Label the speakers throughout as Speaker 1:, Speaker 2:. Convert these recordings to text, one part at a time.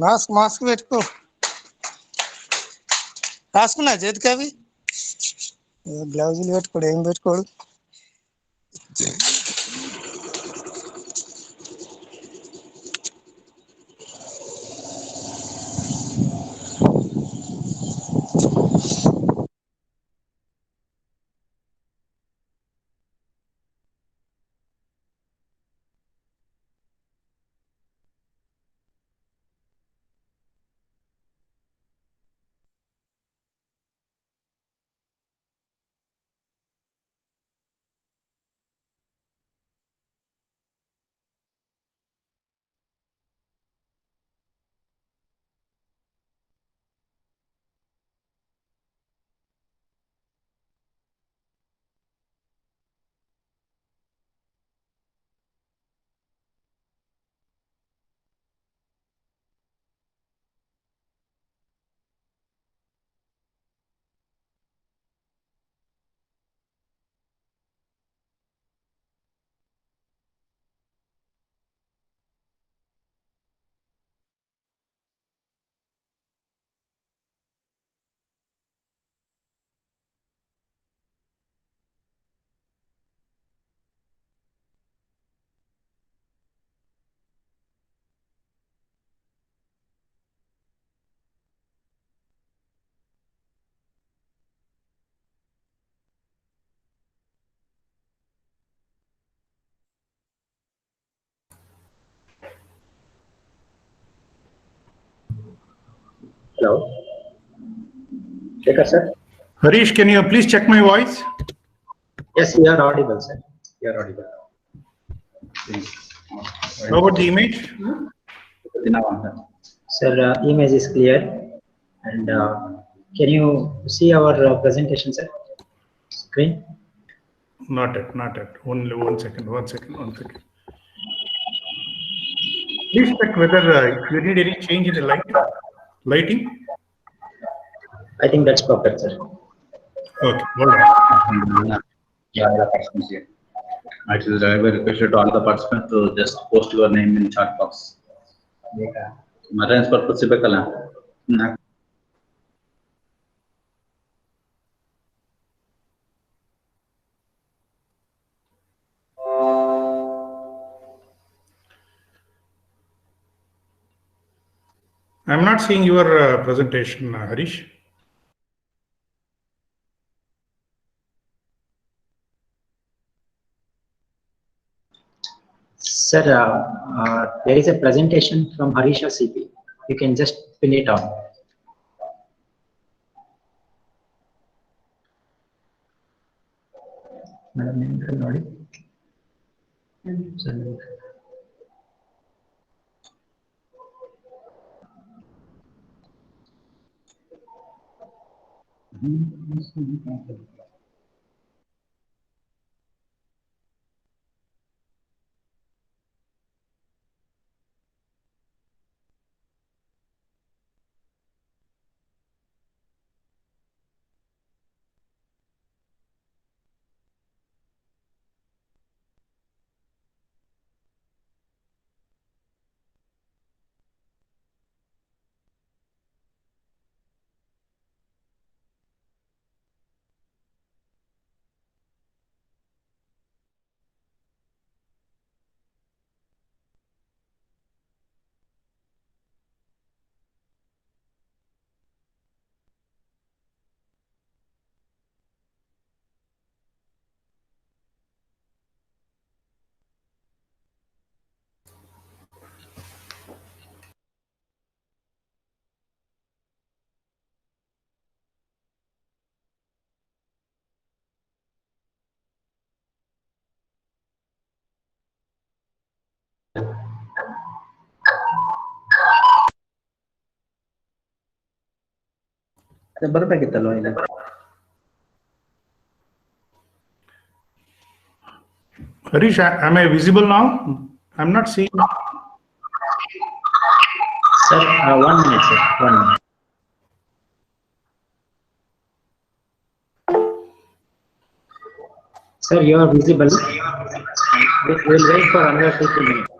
Speaker 1: Mask పెట్టుకో. రాసుకున్నా చేతికి అవి గ్లౌజులు పెట్టుకోడు, ఏం పెట్టుకోడు.
Speaker 2: Hello. Shekhar, sir.
Speaker 3: Harish, can you please check my voice?
Speaker 2: Yes, you are audible, sir. You are audible.
Speaker 3: How about the image?
Speaker 2: Sir, image is clear. And can you see our presentation, sir? Screen?
Speaker 3: Not yet. Only 1 second. Please check whether you need any change in the lighting.
Speaker 2: I think that's perfect, sir.
Speaker 3: Okay, hold on.
Speaker 4: Actually, I will request to all the participants to just post your name in chat box. Marines purpose ಸಿಗಬೇಕಲ್ಲ.
Speaker 3: I'm not seeing your presentation, Harish.
Speaker 2: Sir, there is a presentation from Harish CP. You can just pin it on.
Speaker 3: Harish, am I visible now? I'm not seeing.
Speaker 2: Sir, 1 minute, sir. 1 minute. Sir, you are visible. We will wait for another 2 minutes.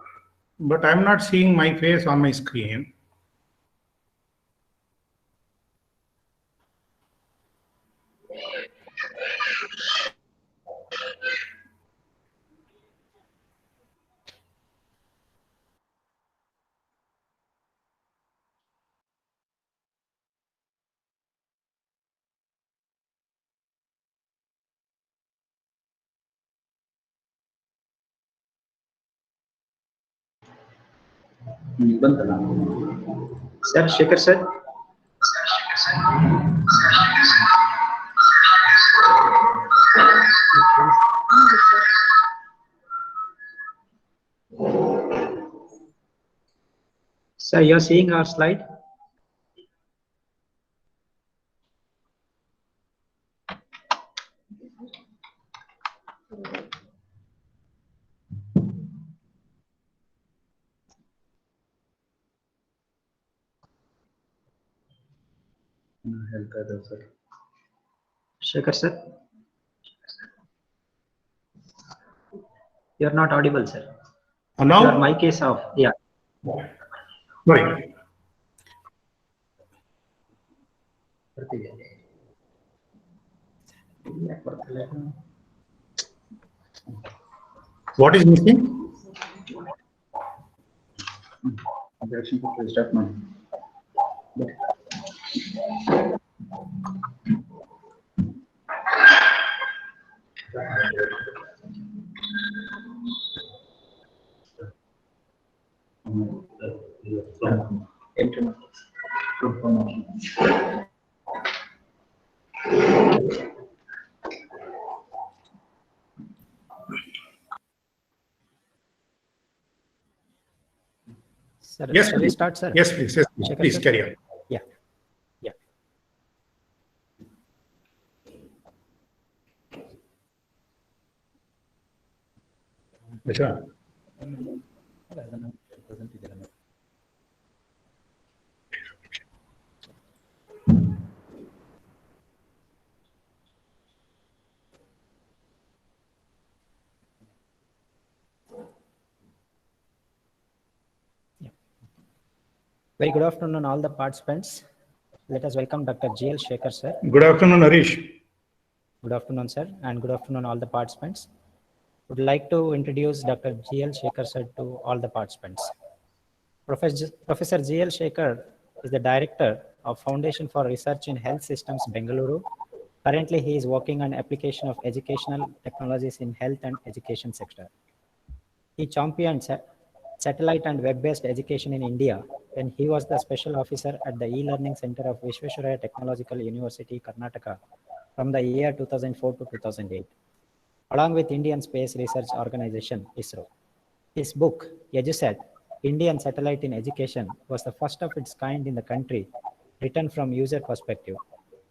Speaker 3: But I'm not seeing my face on my screen.
Speaker 4: ಬಂತಲ್ಲ
Speaker 2: Sir, Shekhar sir. Sir, you're seeing our slide?
Speaker 4: ಹೇಳ್ತಾ ಇದ್ದಾರೆ sir.
Speaker 2: Shekhar sir. You're not audible, sir.
Speaker 3: Now?
Speaker 2: Your mic is off. Yeah.
Speaker 3: Right. What is missing?
Speaker 4: Start ಮಾಡಿ.
Speaker 2: Sir,
Speaker 3: Yes,
Speaker 2: shall we
Speaker 3: please.
Speaker 2: start, sir?
Speaker 3: Yes, please. Yes, please.
Speaker 2: Shekhar,
Speaker 3: Please
Speaker 2: sir?
Speaker 3: carry on.
Speaker 2: Yeah.
Speaker 3: Sure.
Speaker 5: Very good afternoon, all the participants. Let us welcome Dr. G.L. Shekhar, sir.
Speaker 3: Good afternoon, Harish.
Speaker 5: Good afternoon, sir, and good afternoon, all the participants. Would like to introduce Dr. G.L. Shekhar, sir, to all the participants. Professor G.L. Shekhar is the Director of Foundation for Research in Health Systems, Bengaluru. Currently, he is working on application of educational technologies in health and education sector. He championed satellite and web-based education in India when he was the special officer at the e-learning center of Visvesvaraya Technological University, Karnataka from the year 2004 to 2008, along with Indian Space Research Organization, ISRO. His book, EduSat, Indian Satellite in Education, was the first of its kind in the country, written from user perspective.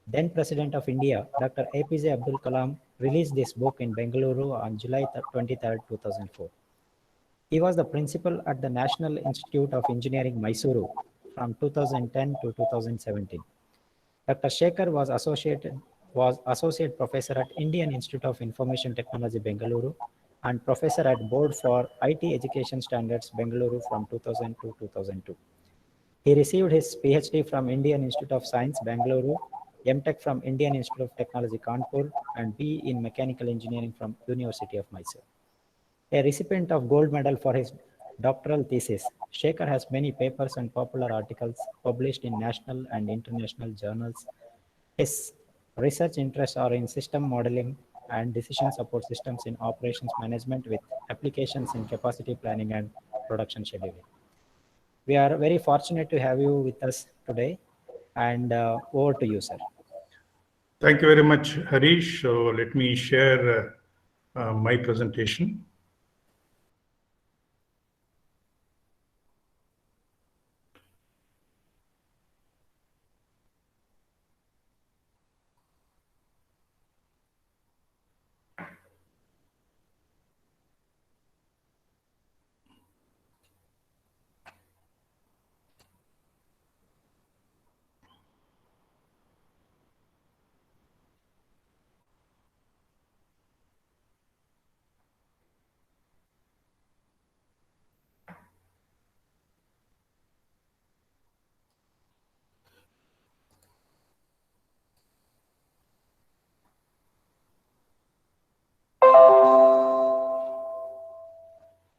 Speaker 5: Then President of India, Dr. APJ Abdul Kalam, released this book in Bengaluru on July 23, 2004. He was the principal at the National Institute of Engineering, Mysuru, from 2010 to 2017. Dr. Shekhar was associate professor at Indian Institute of Information Technology, Bengaluru, and professor at Board for IT Education Standards, Bengaluru, from 2000 to 2002. He received his PhD from Indian Institute of Science, Bengaluru, MTech from Indian Institute of Technology, Kanpur, and BE in Mechanical Engineering from University of Mysore. A recipient of gold medal for his doctoral thesis, Shekhar has many papers and popular articles published in national and international journals. His research interests are in system modeling and decision support systems in operations management with applications in capacity planning and production scheduling. We are very fortunate to have you with us today, and over to you, sir.
Speaker 3: Thank you very much, Harish. So let me share my presentation.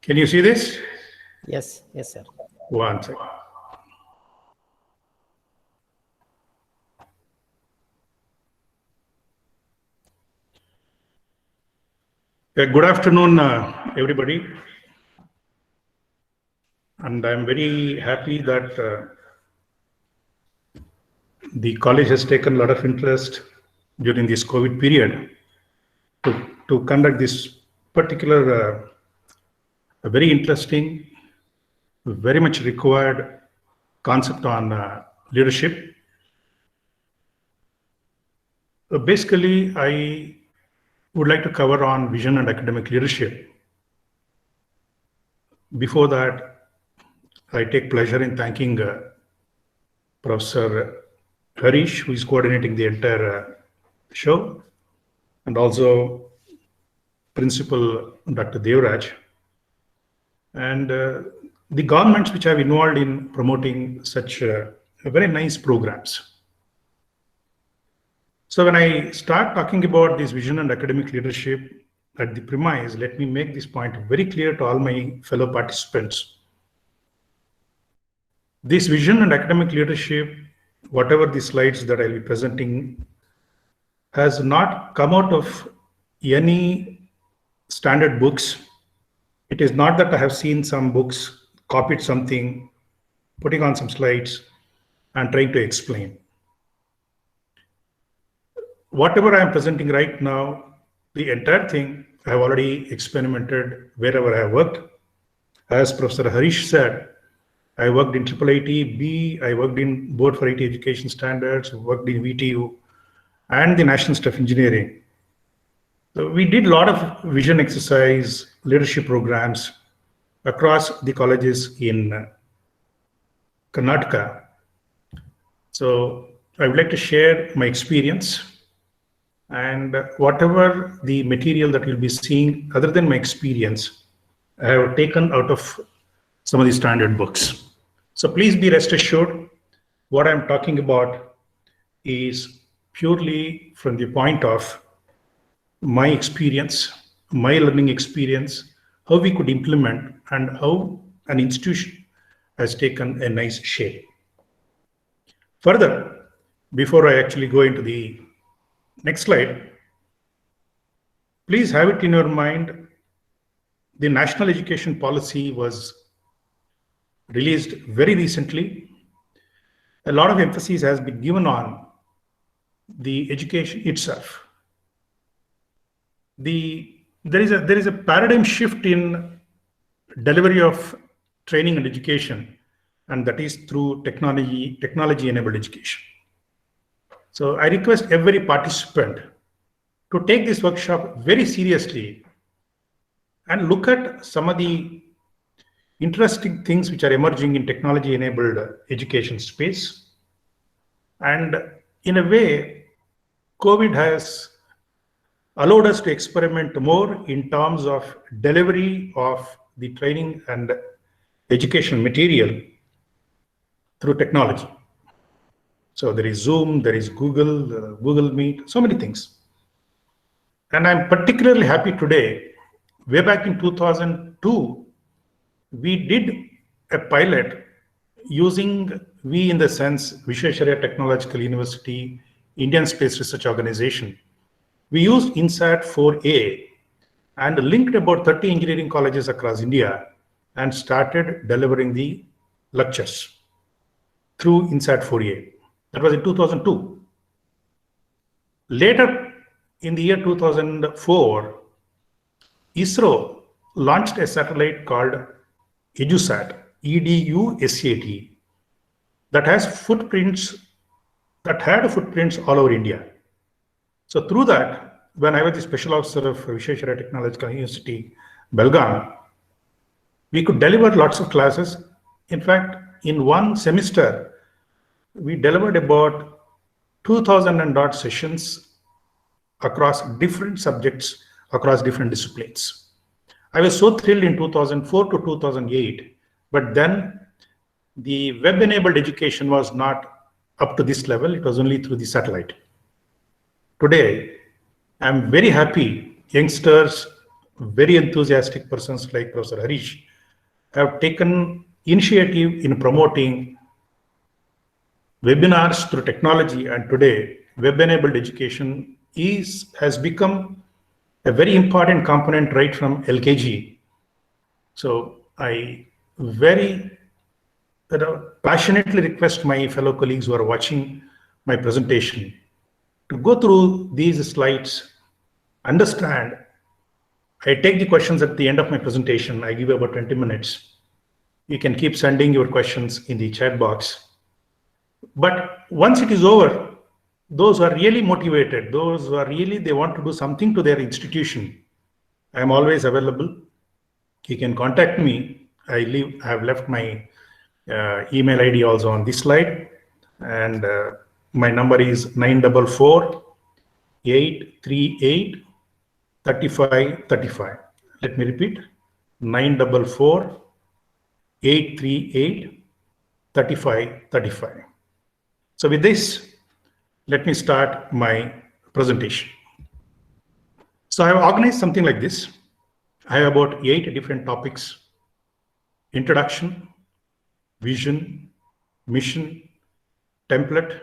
Speaker 3: Can you see this?
Speaker 5: Yes, sir.
Speaker 3: One second. Good afternoon, everybody. And I'm very happy that the college has taken a lot of interest during this COVID period to conduct this particular a very interesting, very much required concept on leadership. Basically, I would like to cover on vision and academic leadership. Before that, I take pleasure in thanking Professor Harish, who is coordinating the entire show, and also Principal Dr. Devraj, and the governments which have involved in promoting such very nice programs. So when I start talking about this vision and academic leadership at the premise, let me make this point very clear to all my fellow participants. This vision and academic leadership, whatever the slides that I'll be presenting, has not come out of any standard books. It is not that I have seen some books, copied something, putting on some slides, and trying to explain. Whatever I am presenting right now, the entire thing I have already experimented wherever I have worked. As Professor Harish said, I worked in IIIT, I worked in Board for IT Education Standards, worked in VTU, and the National Staff Engineering. So we did a lot of vision exercise, leadership programs across the colleges in Karnataka. So I would like to share my experience, and whatever the material that you'll be seeing, other than my experience, I have taken out of some of the standard books. So please be rest assured, what I'm talking about is purely from the point of my experience, my learning experience, how we could implement, and how an institution has taken a nice shape. Further, before I actually go into the next slide, please have it in your mind, the National Education Policy was released very recently. A lot of emphasis has been given on the education itself. There is a paradigm shift in delivery of training and education, and that is through technology-enabled education. So I request every participant to take this workshop very seriously and look at some of the interesting things which are emerging in technology-enabled education space. And in a way, COVID has allowed us to experiment more in terms of delivery of the training and educational material through technology. So there is Zoom, there is Google Meet, so many things. And I'm particularly happy today, way back in 2002, we did a pilot using, we in the sense, Visvesvaraya Technological University, Indian Space Research Organization. We used INSAT 4A and linked about 30 engineering colleges across India and started delivering the lectures through INSAT 4A. That was in 2002. Later, in the year 2004, ISRO launched a satellite called EduSat, EDUSAT, that had footprints all over India. So through that, when I was the special officer of Visvesvaraya Technological University, Belgaum, we could deliver lots of classes. In fact, in one semester, we delivered about 2,000 and odd sessions across different subjects, across different disciplines. I was so thrilled in 2004 to 2008, but then the web-enabled education was not up to this level. It was only through the satellite. Today, I'm very happy youngsters, very enthusiastic persons like Professor Harish have taken initiative in promoting webinars through technology, and today web-enabled education has become a very important component right from LKG. So I very passionately request my fellow colleagues who are watching my presentation to go through these slides, understand. I take the questions at the end of my presentation. I give about 20 minutes. You can keep sending your questions in the chat box. But once it is over, those who are really motivated, those who are really, they want to do something to their institution, I am always available. You can contact me. I have left my email ID also on this slide. And my number is 944-838-3535. Let me repeat, 944-838-3535. So with this, let me start my presentation. So I have organized something like this. I have about 8 different topics: introduction, vision, mission, template,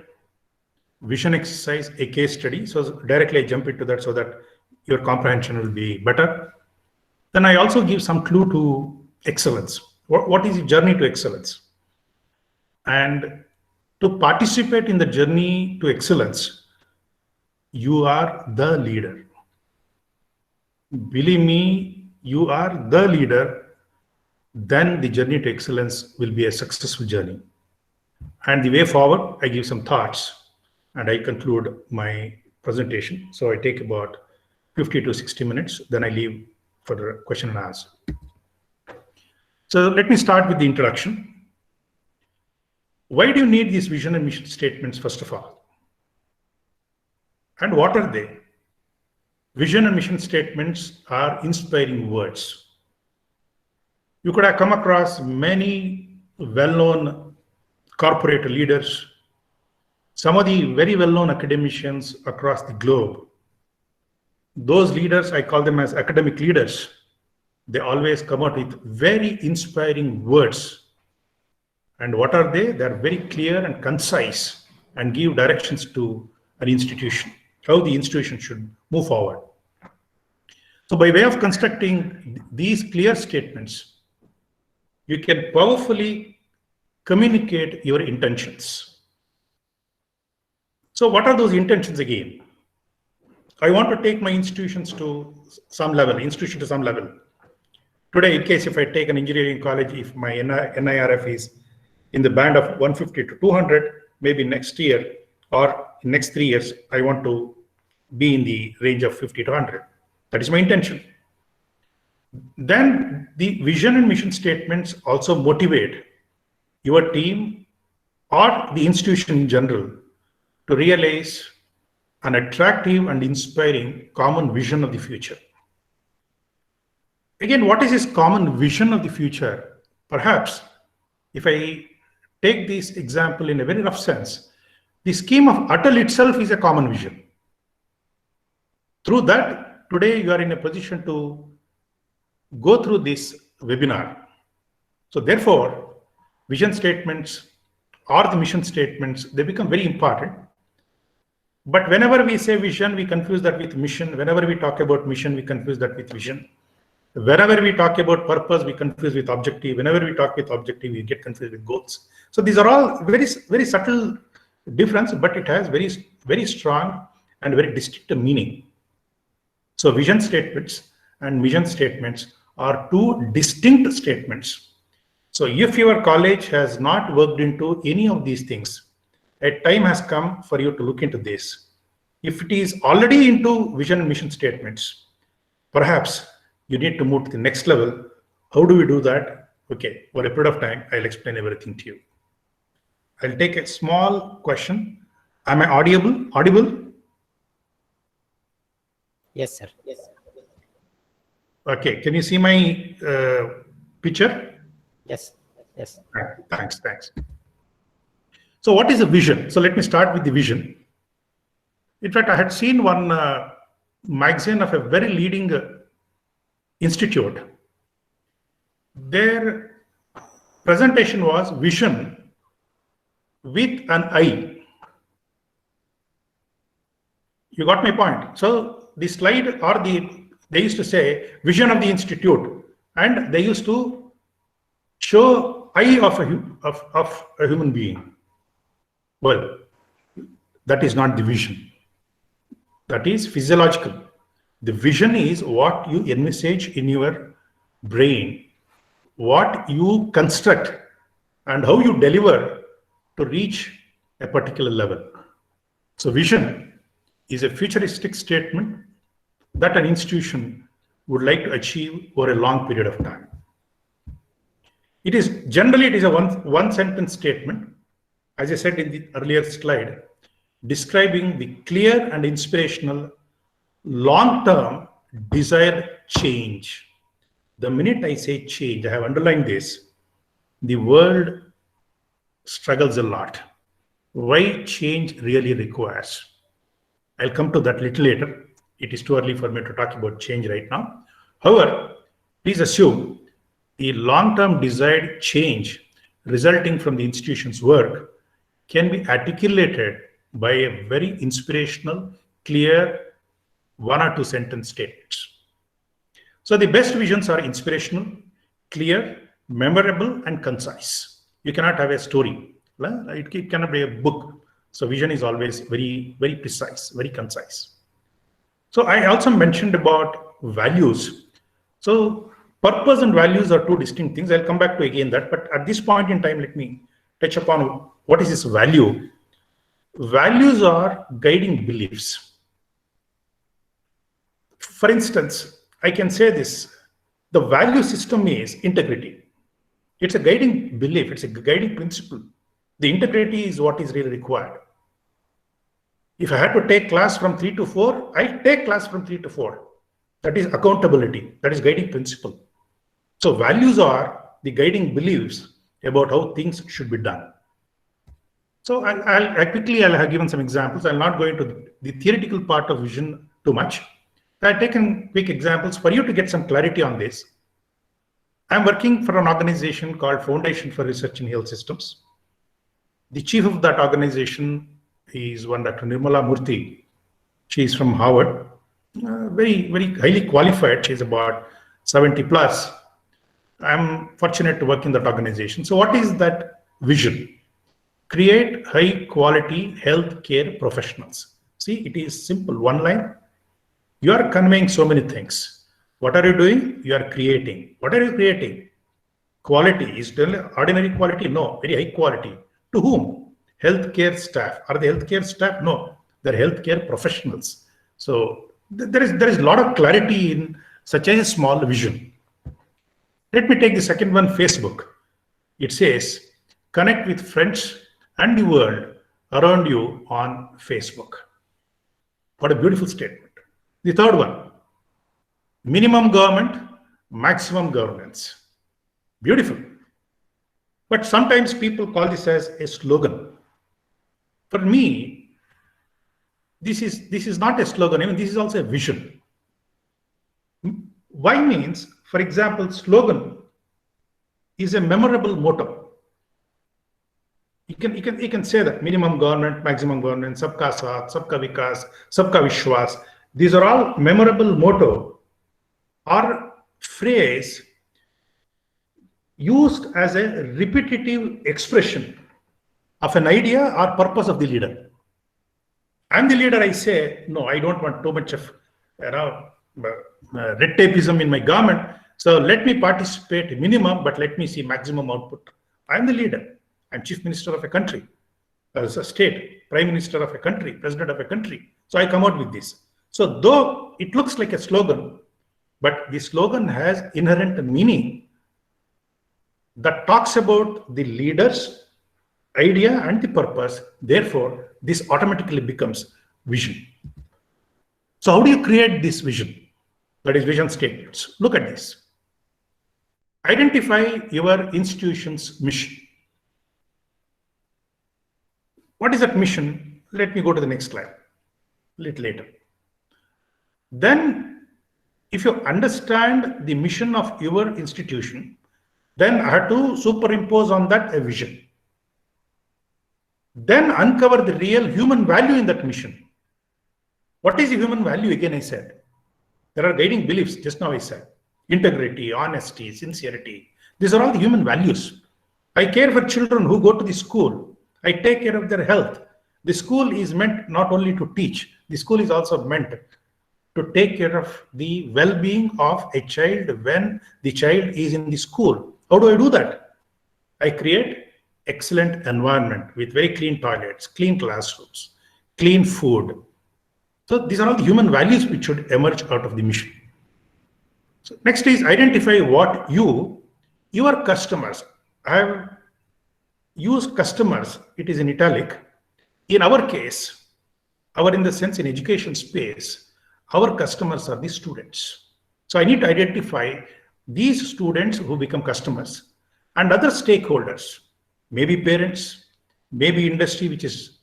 Speaker 3: vision exercise, a case study. So directly I jump into that so that your comprehension will be better. Then I also give some clue to excellence. What is the journey to excellence? And to participate in the journey to excellence, you are the leader. Believe me, you are the leader. Then the journey to excellence will be a successful journey. And the way forward, I give some thoughts and I conclude my presentation. So I take about 50 to 60 minutes, then I leave for the question and answer. So let me start with the introduction. Why do you need these vision and mission statements, first of all? And what are they? Vision and mission statements are inspiring words. You could have come across many well-known corporate leaders, some of the very well-known academicians across the globe. Those leaders, I call them as academic leaders. They always come out with very inspiring words. And what are they? They're very clear and concise and give directions to an institution, how the institution should move forward. So by way of constructing these clear statements, you can powerfully communicate your intentions. So what are those intentions again? I want to take my institutions to some level, institution to some level. Today, in case if I take an engineering college, if my NIRF is in the band of 150 to 200, maybe next year or next 3 years, I want to be in the range of 50 to 100. That is my intention. Then the vision and mission statements also motivate your team or the institution in general to realize an attractive and inspiring common vision of the future. Again, what is this common vision of the future? Perhaps if I take this example in a very rough sense, the scheme of Atal itself is a common vision. Through that, today you are in a position to go through this webinar. So therefore, vision statements or the mission statements, they become very important. But whenever we say vision, we confuse that with mission. Whenever we talk about mission, we confuse that with vision. Whenever we talk about purpose, we confuse with objective. Whenever we talk with objective, we get confused with goals. So these are all very, very subtle difference, but it has very, very strong and very distinct meaning. So vision statements and mission statements are two distinct statements. So if your college has not worked into any of these things, a time has come for you to look into this. If it is already into vision and mission statements, perhaps you need to move to the next level. How do we do that? Okay, for a period of time, I'll explain everything to you. I'll take a small question. Am I audible?
Speaker 5: Yes, sir. Yes.
Speaker 3: Okay, can you see my picture?
Speaker 5: Yes. Yes.
Speaker 3: Thanks. So what is a vision? So let me start with the vision. In fact, I had seen one magazine of a very leading institute. Their presentation was vision with an I. You got my point? So the slide they used to say vision of the institute, and they used to show eye of a human being. Well, that is not the vision. That is physiological. The vision is what you envisage in your brain, what you construct, and how you deliver to reach a particular level. So vision is a futuristic statement that an institution would like to achieve over a long period of time. It is a one sentence statement, as I said in the earlier slide, describing the clear and inspirational long-term desired change. The minute I say change, I have underlined this, the world struggles a lot. Why change really requires? I'll come to that little later. It is too early for me to talk about change right now. However, please assume the long-term desired change resulting from the institution's work can be articulated by a very inspirational, clear, one or two sentence statements. So the best visions are inspirational, clear, memorable, and concise. You cannot have a story. It cannot be a book. So vision is always very, very precise, very concise. So I also mentioned about values. So purpose and values are two distinct things. I'll come back to again that, but at this point in time, let me touch upon what is this value. Values are guiding beliefs. For instance, I can say this, the value system is integrity. It's a guiding belief, it's a guiding principle. The integrity is what is really required. If I had to take class from 3 to 4, I take class from 3 to 4. That is accountability, that is guiding principle. So values are the guiding beliefs about how things should be done. So I'll have given some examples. I'll not go into the theoretical part of vision too much. I've taken quick examples for you to get some clarity on this. I'm working for an organization called Foundation for Research in Health Systems. The chief of that organization is one Dr. Nirmala Murthy. She is from Harvard, very, very highly qualified. She's about 70 plus. I'm fortunate to work in that organization. So what is that vision? Create high quality healthcare professionals. See, it is simple, one line. You are conveying so many things. What are you doing? You are creating. What are you creating? Quality. Is it ordinary quality? No, very high quality. To whom? Healthcare staff. Are they healthcare staff? No, they're healthcare professionals. So there is a lot of clarity in such a small vision. Let me take the second one, Facebook. It says, connect with friends and the world around you on Facebook. What a beautiful statement. The third one, minimum government, maximum governance. Beautiful. But sometimes people call this as a slogan. For me, this is not a slogan, even this is also a vision. Why means, for example, slogan is a memorable motto. You can say that minimum government, maximum government, sabka saath, sabka vikas, sabka vishwas. These are all memorable motto or phrase used as a repetitive expression of an idea or purpose of the leader. I'm the leader, I say, no, I don't want too much of red tapeism in my government. So let me participate minimum, but let me see maximum output. I'm the leader. I'm chief minister of a country, as a state, prime minister of a country, president of a country. So I come out with this. So though it looks like a slogan, but the slogan has inherent meaning that talks about the leader's idea and the purpose. Therefore, this automatically becomes vision. So how do you create this vision? That is vision statements. Look at this. Identify your institution's mission. What is that mission? Let me go to the next slide a little later. Then, if you understand the mission of your institution, then I have to superimpose on that a vision. Then uncover the real human value in that mission. What is the human value? Again, I said, there are guiding beliefs, just now I said. Integrity, honesty, sincerity. These are all the human values. I care for children who go to the school. I take care of their health. The school is meant not only to teach, the school is also meant to take care of the well-being of a child when the child is in the school. How do I do that? I create excellent environment with very clean toilets, clean classrooms, clean food. So these are all the human values which should emerge out of the mission. So next is identify what your customers. I have used customers, it is in italic. In our case, in the sense in education space, our customers are the students. So I need to identify these students who become customers and other stakeholders, maybe parents, maybe industry which is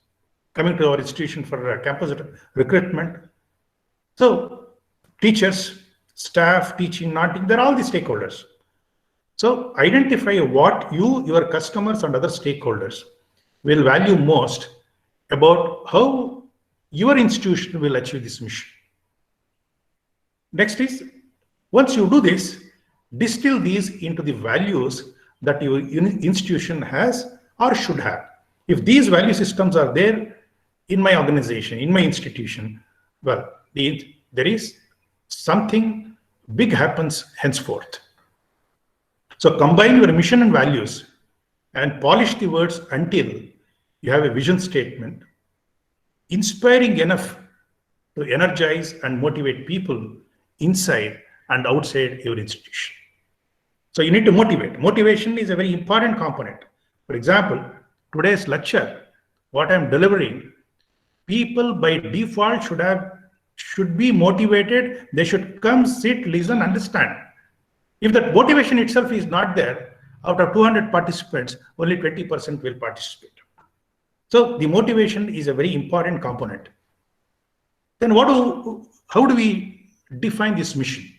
Speaker 3: coming to our institution for campus recruitment. So teachers, staff, teaching, not teaching, they're all the stakeholders. So identify what your customers and other stakeholders will value most about how your institution will achieve this mission. Next is, once you do this, distill these into the values that your institution has or should have. If these value systems are there in my organization, in my institution, well, there is something big happens henceforth. So combine your mission and values and polish the words until you have a vision statement, inspiring enough to energize and motivate people inside and outside your institution. So you need to motivate. Motivation is a very important component. For example, today's lecture, what I'm delivering, people by default should be motivated. They should come, sit, listen, understand. If that motivation itself is not there, out of 200 participants, only 20% will participate. So the motivation is a very important component. Then how do we define this mission?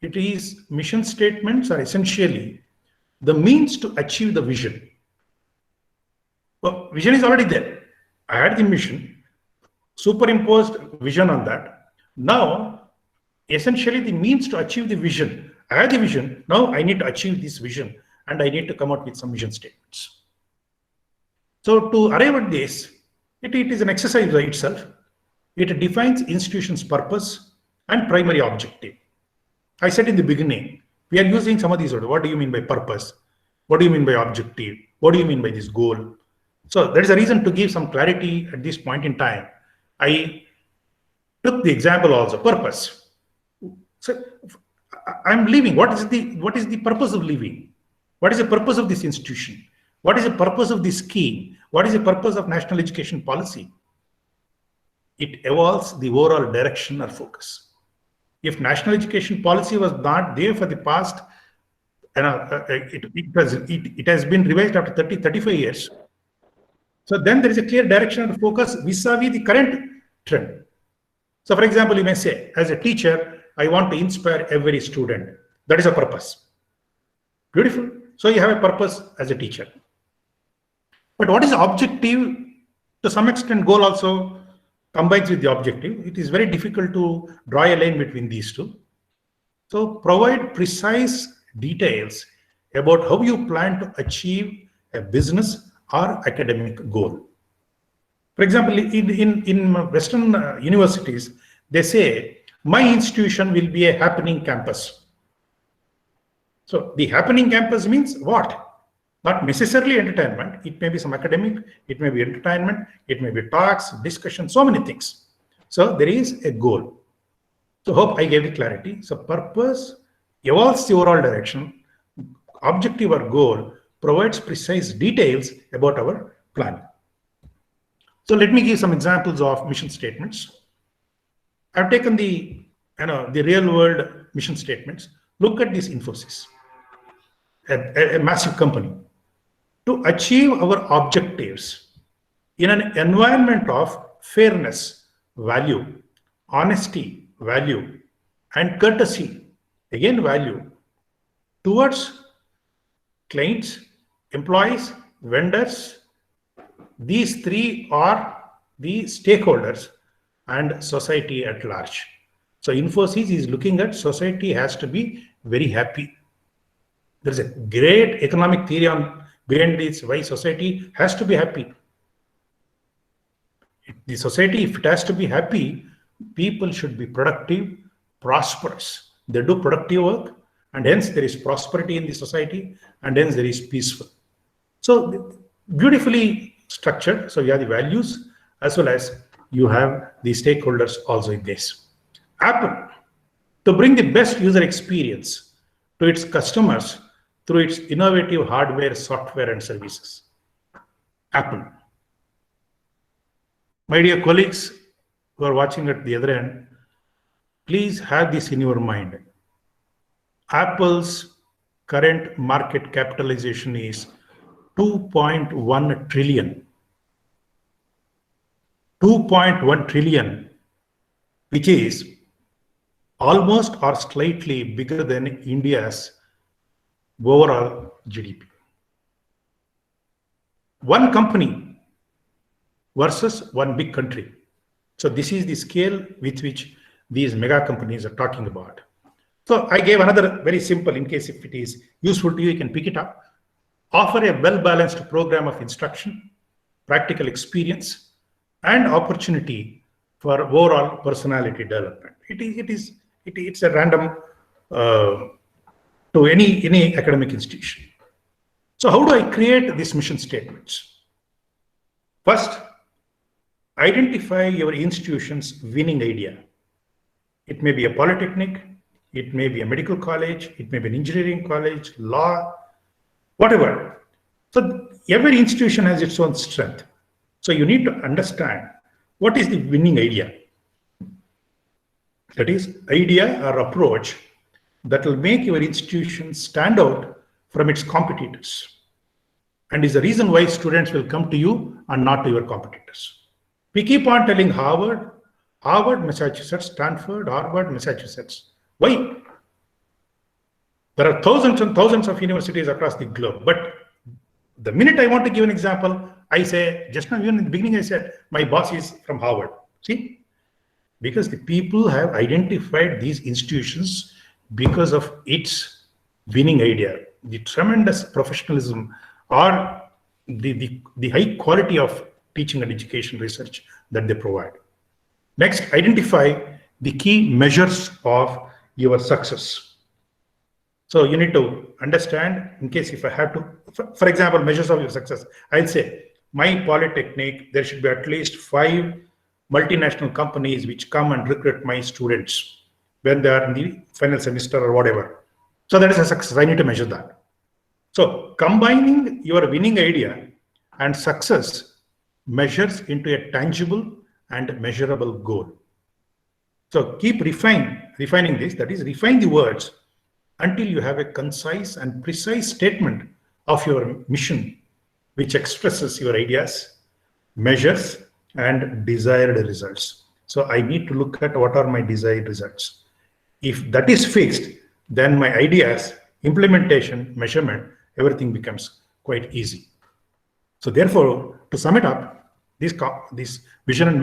Speaker 3: It is mission statements are essentially the means to achieve the vision. Well, vision is already there. I had the mission, superimposed vision on that. Now, essentially the means to achieve the vision. I had the vision, now I need to achieve this vision and I need to come out with some vision statements. So to arrive at this, it is an exercise by itself. It defines institution's purpose and primary objective. I said in the beginning, we are using some of these words. What do you mean by purpose? What do you mean by objective? What do you mean by this goal? So there is a reason to give some clarity at this point in time. I took the example also, purpose. So I'm leaving. What is the purpose of leaving? What is the purpose of this institution? What is the purpose of this scheme? What is the purpose of national education policy? It evolves the overall direction or focus. If national education policy was not there for the past, it has been revised after 35 years. So then there is a clear direction and focus vis-a-vis the current trend. So for example, you may say, as a teacher, I want to inspire every student. That is a purpose. Beautiful. So you have a purpose as a teacher. But what is the objective? To some extent, goal also combines with the objective. It is very difficult to draw a line between these two. So provide precise details about how you plan to achieve a business or academic goal. For example, in Western universities, they say, my institution will be a happening campus. So the happening campus means what? Not necessarily entertainment. It may be some academic, it may be entertainment, it may be talks, discussion, so many things. So there is a goal. So hope I gave the clarity. So purpose evolves the overall direction. Objective or goal provides precise details about our plan. So let me give some examples of mission statements. I've taken the real world mission statements. Look at this Infosys, a massive company. To achieve our objectives in an environment of fairness, value, honesty, value, and courtesy, again value, towards clients, employees, vendors, these three are the stakeholders and society at large. So Infosys is looking at society has to be very happy. There is a great economic theory behind this, why society has to be happy. The society, if it has to be happy, people should be productive, prosperous. They do productive work, and hence there is prosperity in the society, and hence there is peaceful. So beautifully structured. So you have the values as well as you have the stakeholders also in this. Apple, to bring the best user experience to its customers through its innovative hardware, software, and services. Apple. My dear colleagues who are watching at the other end, please have this in your mind. Apple's current market capitalization is 2.1 trillion. 2.1 trillion, which is almost or slightly bigger than India's overall GDP. One company versus one big country. So this is the scale with which these mega companies are talking about. So I gave another very simple, in case if it is useful to you, you can pick it up. Offer a well-balanced program of instruction, practical experience, and opportunity for overall personality development. It's a random to any academic institution. So how do I create these mission statements? First, identify your institution's winning idea. It may be a polytechnic, it may be a medical college, it may be an engineering college, law, whatever. So every institution has its own strength. So you need to understand what is the winning idea. That is, idea or approach that will make your institution stand out from its competitors, and is the reason why students will come to you and not to your competitors. We keep on telling Harvard, Massachusetts, Stanford, Harvard, Massachusetts. Why? There are thousands and thousands of universities across the globe, but the minute I want to give an example, I say, just now, even in the beginning, I said, my boss is from Harvard. See? Because the people have identified these institutions because of its winning idea, the tremendous professionalism, or the high quality of teaching and education research that they provide. Next, identify the key measures of your success. So you need to understand, in case if I have to, for example, measures of your success, I'll say, my polytechnic, there should be at least 5 multinational companies which come and recruit my students when they are in the final semester or whatever. So that is a success. I need to measure that. So combining your winning idea and success measures into a tangible and measurable goal. So keep refining this, that is, refine the words until you have a concise and precise statement of your mission, which expresses your ideas, measures, and desired results. So I need to look at what are my desired results. If that is fixed, then my ideas, implementation, measurement, everything becomes quite easy. So therefore, to sum it up, this vision and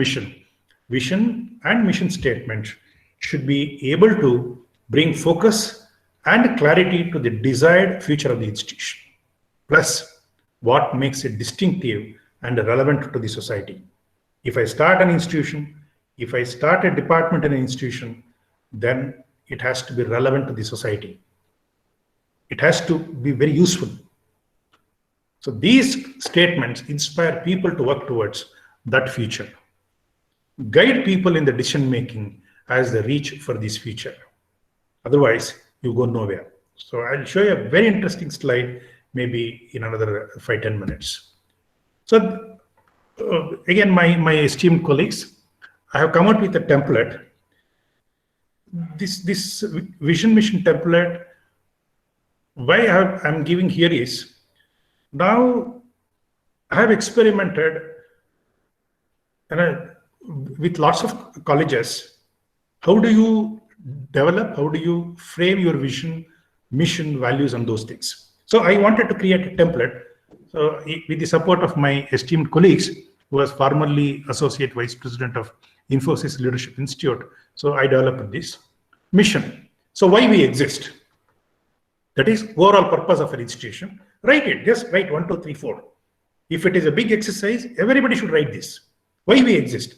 Speaker 3: mission statement should be able to bring focus and clarity to the desired future of the institution, plus what makes it distinctive and relevant to the society. If I start an institution, if I start a department in an institution, then it has to be relevant to the society. It has to be very useful. So these statements inspire people to work towards that future. Guide people in the decision making as they reach for this future. Otherwise, you go nowhere. So I'll show you a very interesting slide, maybe in another 5-10 minutes. So again, my esteemed colleagues, I have come out with a template. This vision mission template, why I'm giving here is, now I have experimented with lots of colleges. How do you develop, how do you frame your vision, mission, values, and those things? So I wanted to create a template. So with the support of my esteemed colleagues, who was formerly Associate Vice President of Infosys Leadership Institute. So I developed this mission. So why we exist? That is overall purpose of an institution. Write it, just write 1, 2, 3, 4. If it is a big exercise, everybody should write this. Why we exist?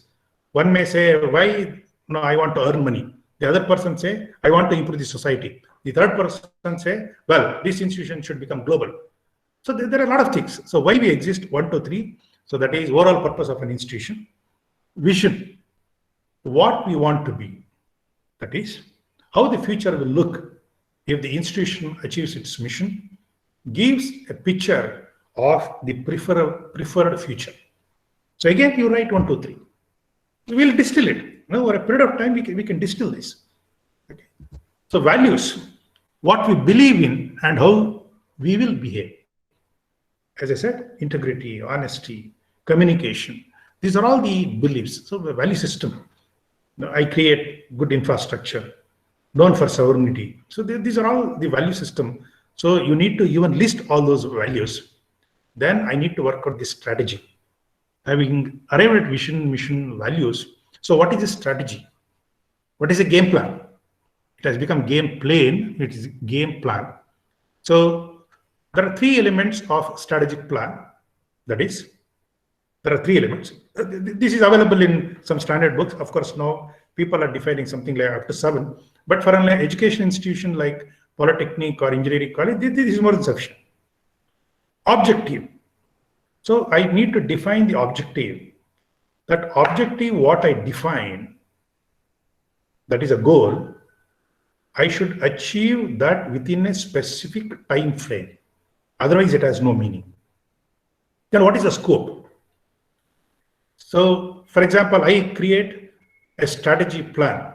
Speaker 3: One may say, why no, I want to earn money. The other person say, I want to improve the society. The third person say, well, this institution should become global. So there are a lot of things. So why we exist, 1, 2, 3. So that is overall purpose of an institution. Vision, what we want to be. That is how the future will look if the institution achieves its mission, gives a picture of the preferred future. So again, you write 1, 2, 3. We'll distill it. Over a period of time, we can distill this. Okay. So values, what we believe in and how we will behave. As I said, integrity, honesty, communication. These are all the beliefs. So the value system. I create good infrastructure, known for sovereignty. So these are all the value system. So you need to even list all those values. Then I need to work out this strategy. Having arrived at vision, mission, values. So what is the strategy? What is a game plan? It has become game plane. It is game plan. So there are 3 elements of strategic plan. That is, there are 3 elements. This is available in some standard books. Of course, now people are defining something like up to 7. But for an education institution like Polytechnic or engineering college, this is more than sufficient. Objective. So I need to define the objective. That objective, what I define, that is a goal, I should achieve that within a specific time frame. Otherwise, it has no meaning. Then what is the scope? So, for example, I create a strategy plan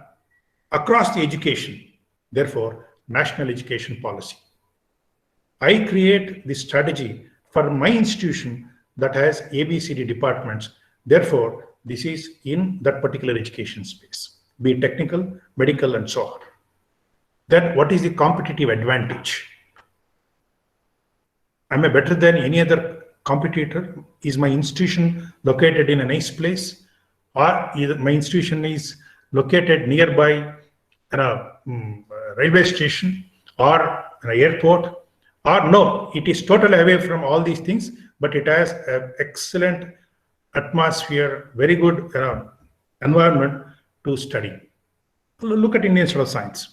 Speaker 3: across the education, therefore, national education policy. I create the strategy for my institution that has ABCD departments. Therefore, this is in that particular education space, be it technical, medical, and so on. Then what is the competitive advantage? Am I better than any other competitor? Is my institution located in a nice place? Or either my institution is located nearby a railway station or an airport? Or no, it is totally away from all these things, but it has an excellent atmosphere, very good environment to study. Look at Indian Institute of Science.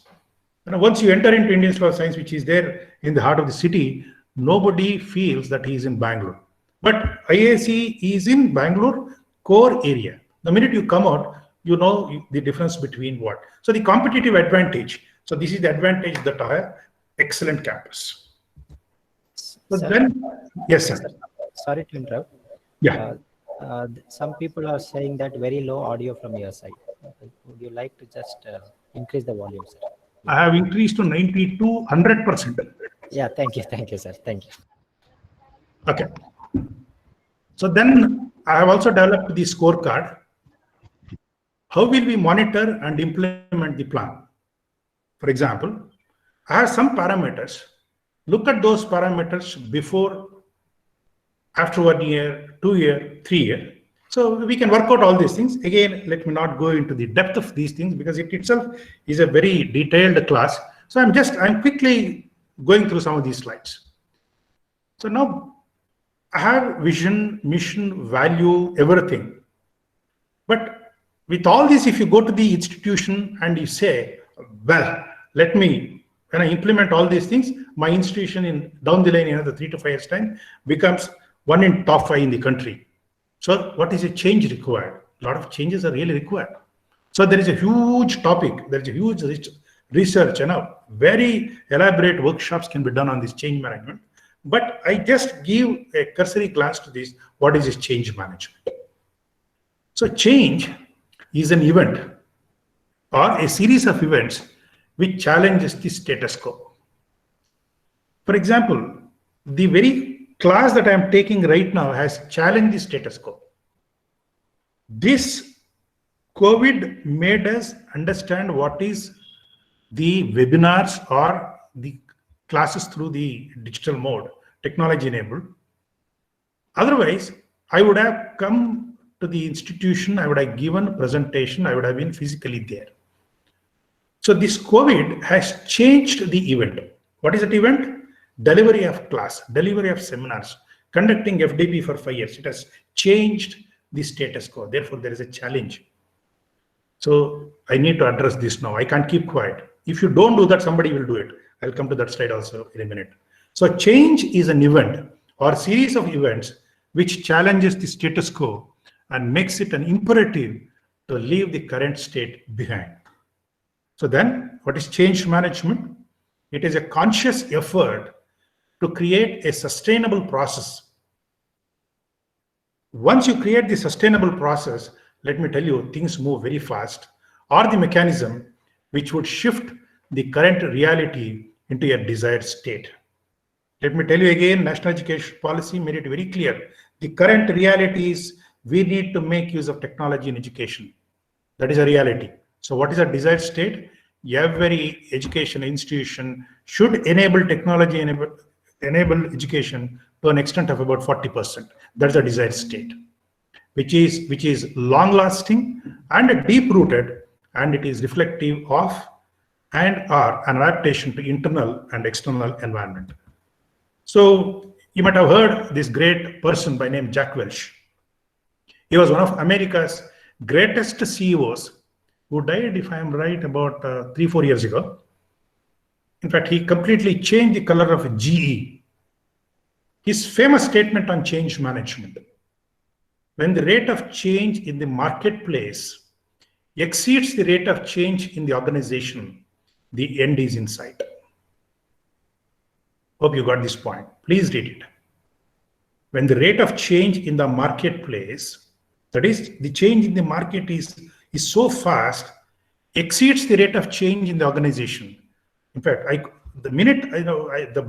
Speaker 3: Once you enter into Indian Institute of Science, which is there in the heart of the city, nobody feels that he is in Bangalore. But IAC is in Bangalore core area. The minute you come out, you know the difference between what. So the competitive advantage. So this is the advantage that I have excellent campus. So
Speaker 5: Sir,
Speaker 3: then, yes, sir.
Speaker 5: Sorry to interrupt.
Speaker 3: Yeah.
Speaker 5: Some people are saying that very low audio from your side. Would you like to just increase the volume, sir?
Speaker 3: I have increased to 90 to 100%.
Speaker 5: Yeah, thank you, sir. Thank you.
Speaker 3: Okay. So then I have also developed the scorecard. How will we monitor and implement the plan? For example, I have some parameters. Look at those parameters before, after 1 year, 2 year, 3 year. So we can work out all these things. Again, let me not go into the depth of these things because it itself is a very detailed class. So I'm quickly going through some of these slides. So now I have vision, mission, value, everything. But with all this, if you go to the institution and you say, well, let me, when I implement all these things, my institution in down the line in another 3 to 5 years time becomes one in top 5 in the country. So what is a change required? A lot of changes are really required. So there is a huge topic. There is a huge research, very elaborate workshops can be done on this change management. But I just give a cursory glance to this. What is this change management? So change is an event or a series of events which challenges the status quo. For example, the very class that I am taking right now has challenged the status quo. This COVID made us understand what is the webinars or the classes through the digital mode, technology enabled. Otherwise, I would have come to the institution, I would have given a presentation, I would have been physically there. So this COVID has changed the event. What is that event? Delivery of class, delivery of seminars, conducting FDP for 5 years. It has changed the status quo. Therefore, there is a challenge. So I need to address this now. I can't keep quiet. If you don't do that, somebody will do it. I'll come to that slide also in a minute. So change is an event or series of events which challenges the status quo and makes it an imperative to leave the current state behind. So then, what is change management? It is a conscious effort to create a sustainable process. Once you create the sustainable process, let me tell you, things move very fast, or the mechanism which would shift the current reality into a desired state. Let me tell you again, national education policy made it very clear. The current reality is we need to make use of technology in education. That is a reality. So what is a desired state? Every education institution should enable technology, enable education to an extent of about 40%. That's a desired state, which is long-lasting and deep-rooted, and it is reflective of and are an adaptation to internal and external environment. So you might have heard this great person by name Jack Welch. He was one of America's greatest CEOs who died, if I am right, about 3-4 years ago. In fact, he completely changed the color of GE. His famous statement on change management: when the rate of change in the marketplace exceeds the rate of change in the organization, the end is in sight. Hope you got this point. Please read it. When the rate of change in the marketplace, that is, the change in the market is so fast, exceeds the rate of change in the organization. In fact, by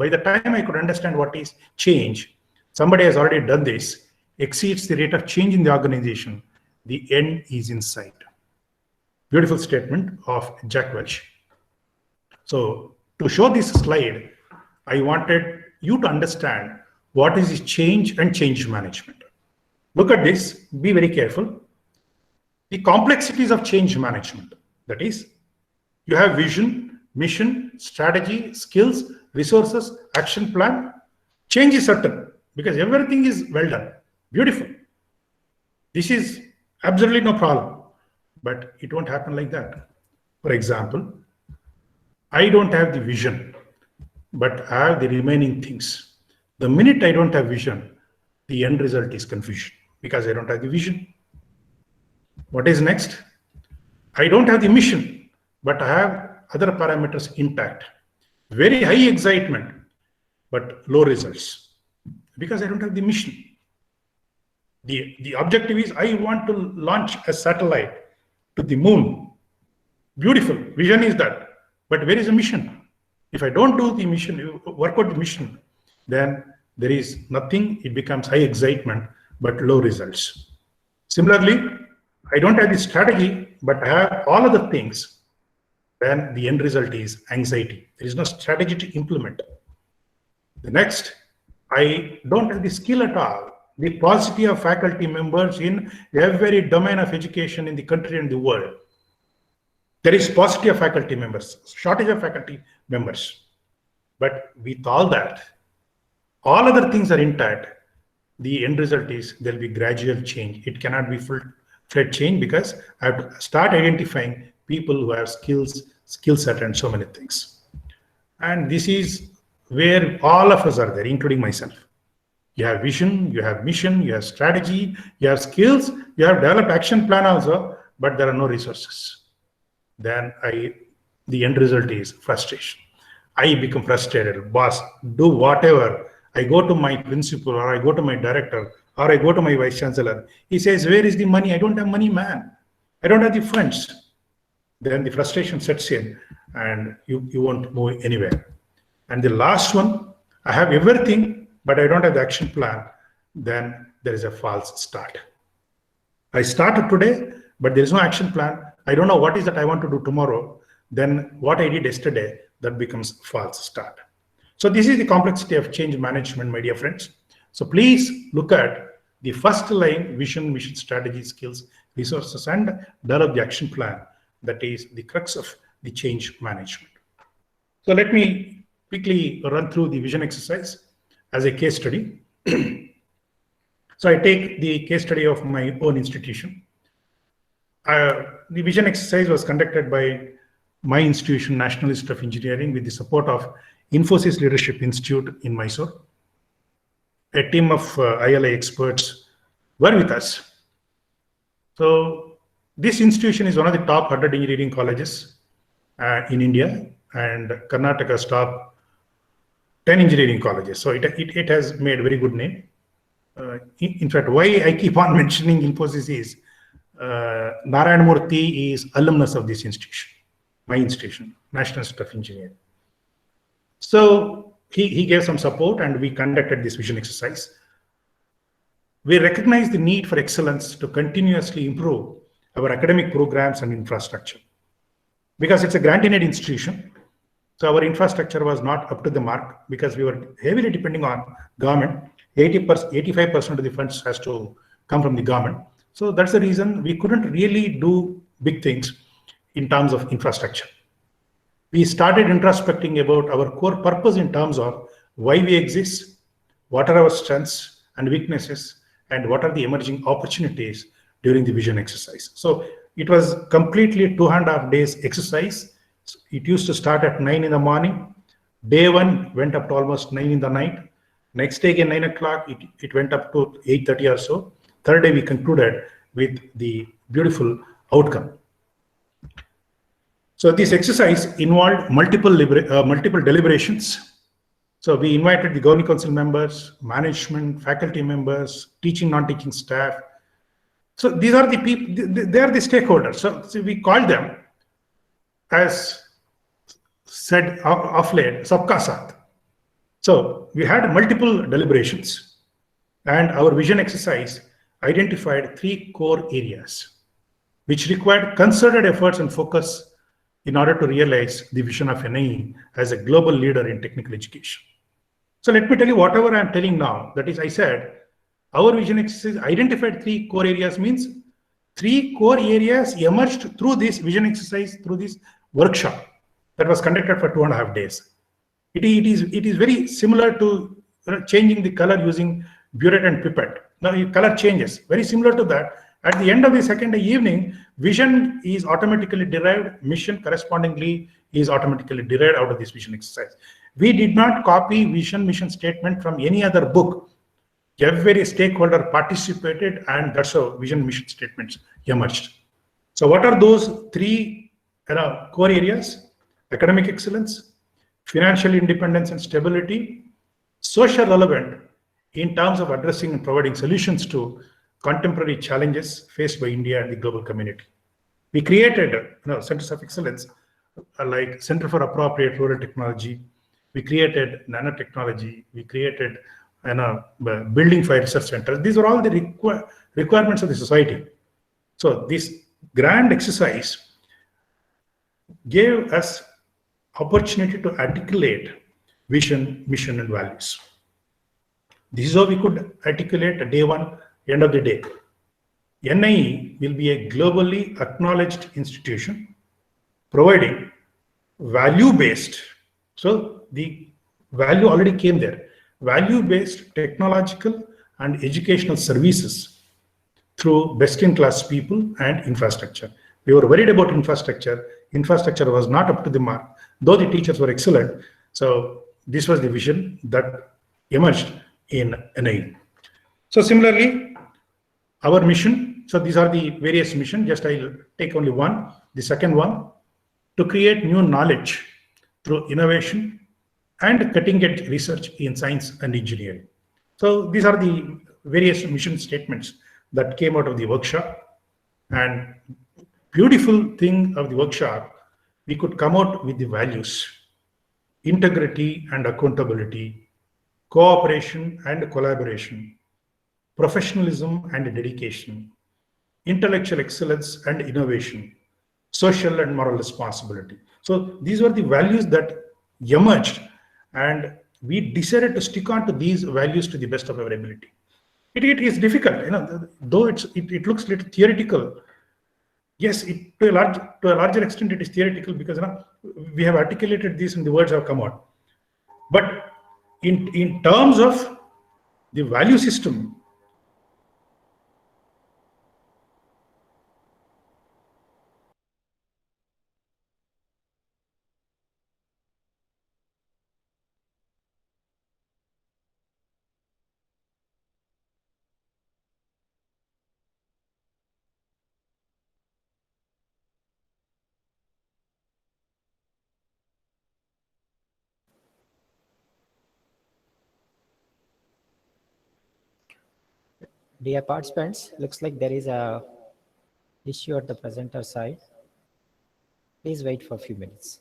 Speaker 3: the time I could understand what is change, somebody has already done this, exceeds the rate of change in the organization, the end is in sight. Beautiful statement of Jack Welch. So to show this slide, I wanted you to understand what is change and change management. Look at this, be very careful. The complexities of change management, that is, you have vision, mission, strategy, skills, resources, action plan. Change is certain because everything is well done, beautiful. This is absolutely no problem, but it won't happen like that. For example, I don't have the vision, but I have the remaining things. The minute I don't have vision, the end result is confusion because I don't have the vision. What is next? I don't have the mission, but I have other parameters intact. Very high excitement, but low results because I don't have the mission. The objective is I want to launch a satellite to the moon. Beautiful, vision is that, but where is the mission? If I don't do the mission, work out the mission, then there is nothing. It becomes high excitement, but low results. Similarly, I don't have the strategy, but I have all other things. Then the end result is anxiety. There is no strategy to implement. The next, I don't have the skill at all. The paucity of faculty members in every domain of education in the country and the world. There is paucity of faculty members, shortage of faculty members. But with all that, all other things are intact. The end result is there will be gradual change. It cannot be full-fledged change because I have to start identifying people who have skills, skill set, and so many things. And this is where all of us are there, including myself. You have vision, you have mission, you have strategy, you have skills, you have developed action plan also, but there are no resources. Then the end result is frustration. I become frustrated. Boss, do whatever. I go to my principal, or I go to my director, or I go to my vice chancellor. He says, where is the money? I don't have money, man. I don't have the funds. Then the frustration sets in and you won't move anywhere. And the last one, I have everything, but I don't have the action plan. Then there is a false start. I started today, but there is no action plan. I don't know what is that I want to do tomorrow. Then what I did yesterday, that becomes false start. So this is the complexity of change management, my dear friends. So please look at the first line: vision, mission, strategy, skills, resources, and develop the action plan. That is the crux of the change management. So let me quickly run through the vision exercise as a case study. So I take the case study of my own institution. The vision exercise was conducted by my institution, National Institute of Engineering, with the support of Infosys Leadership Institute in Mysore. A team of ILA experts were with us. So this institution is one of the top 100 engineering colleges in India, and Karnataka's top 10 engineering colleges. So it has made a very good name. In fact, why I keep on mentioning Infosys is Narayan Murthy is alumnus of this institution, my institution, National Institute of Engineering. So he gave some support and we conducted this vision exercise. We recognize the need for excellence to continuously improve our academic programs and infrastructure. Because it's a grant-in-aid institution, so our infrastructure was not up to the mark because we were heavily depending on government. 85% of the funds has to come from the government. So that's the reason we couldn't really do big things in terms of infrastructure. We started introspecting about our core purpose in terms of why we exist, what are our strengths and weaknesses, and what are the emerging opportunities during the vision exercise. So it was completely 2.5 days exercise. It used to start at 9 in the morning. Day 1 went up to almost 9 in the night. Next day again 9 o'clock, it went up to 8:30 or so. Third day we concluded with the beautiful outcome. So this exercise involved multiple deliberations. So we invited the governing council members, management, faculty members, teaching, non-teaching staff. So these are the people, they are the stakeholders. So we called them, as said of late, Sabka Saath. So we had multiple deliberations, and our vision exercise identified 3 core areas which required concerted efforts and focus in order to realize the vision of NIE as a global leader in technical education. So let me tell you whatever I'm telling now, that is, I said, our vision exercise identified 3 core areas, means 3 core areas emerged through this vision exercise, through this workshop that was conducted for 2.5 days. It is very similar to changing the color using burette and pipette. Now the color changes, very similar to that. At the end of the second evening, vision is automatically derived, mission correspondingly is automatically derived out of this vision exercise. We did not copy vision mission statement from any other book. Every stakeholder participated, and that's how vision mission statements emerged. So what are those 3 core areas? Academic excellence, financial independence and stability, social relevant in terms of addressing and providing solutions to contemporary challenges faced by India and the global community. We created centers of excellence like Center for Appropriate Rural Technology. We created nanotechnology. We created building fire research centers. These are all the requirements of the society. So this grand exercise gave us opportunity to articulate vision, mission, and values. This is how we could articulate day 1, end of the day. NIE will be a globally acknowledged institution providing value-based. So the value already came there. Value-based technological and educational services through best-in-class people and infrastructure. We were worried about infrastructure. Infrastructure was not up to the mark, though the teachers were excellent. So this was the vision that emerged in NIE. So similarly, our mission, so these are the various missions, just I'll take only one. The second one, to create new knowledge through innovation and cutting-edge research in science and engineering. So these are the various mission statements that came out of the workshop. And beautiful thing of the workshop, we could come out with the values: integrity and accountability, cooperation and collaboration, professionalism and dedication, intellectual excellence and innovation, social and moral responsibility. So these were the values that emerged, and we decided to stick on to these values to the best of our ability. It is difficult, though it looks a little theoretical. Yes, to a larger extent it is theoretical because we have articulated this and the words have come out. But in terms of the value system,
Speaker 5: Dear participants, looks like there is a issue at the presenter side. Please wait for a few minutes.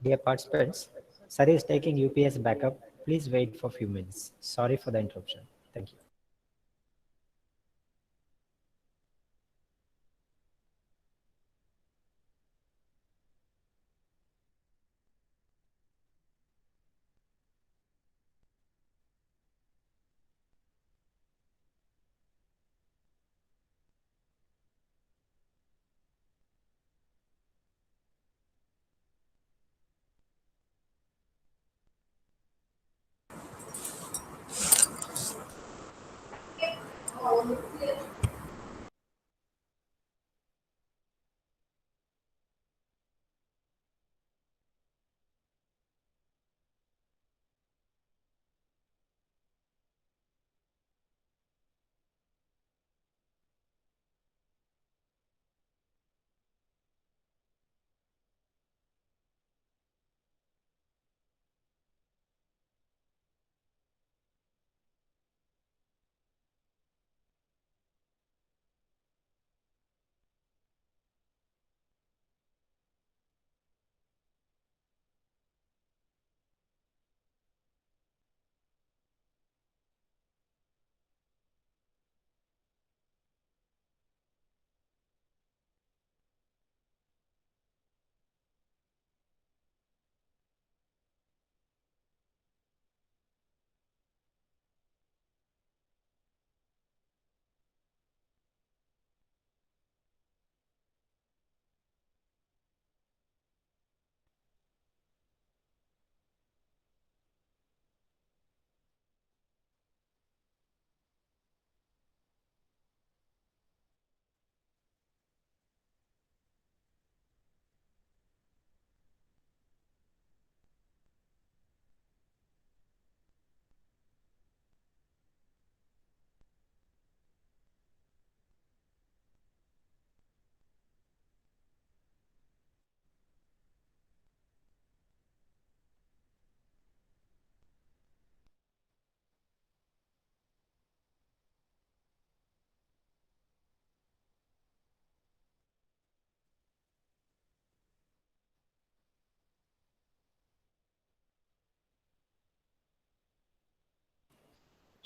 Speaker 5: Dear participants, sir is taking UPS backup. Please wait for a few minutes. Sorry for the interruption. Thank you.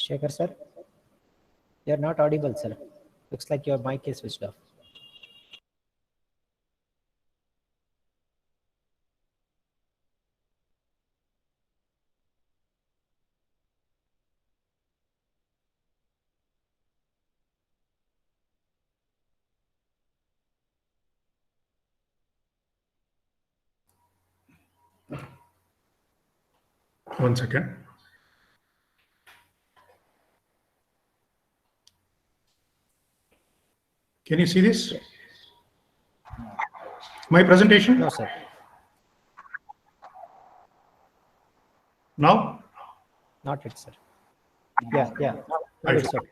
Speaker 5: Shekhar sir, you're not audible, sir. Looks like your mic is switched off.
Speaker 3: One second. Can you see this? My presentation?
Speaker 5: No, sir.
Speaker 3: Now?
Speaker 5: Not yet, sir. Yeah. Now
Speaker 3: Right.
Speaker 5: it's okay.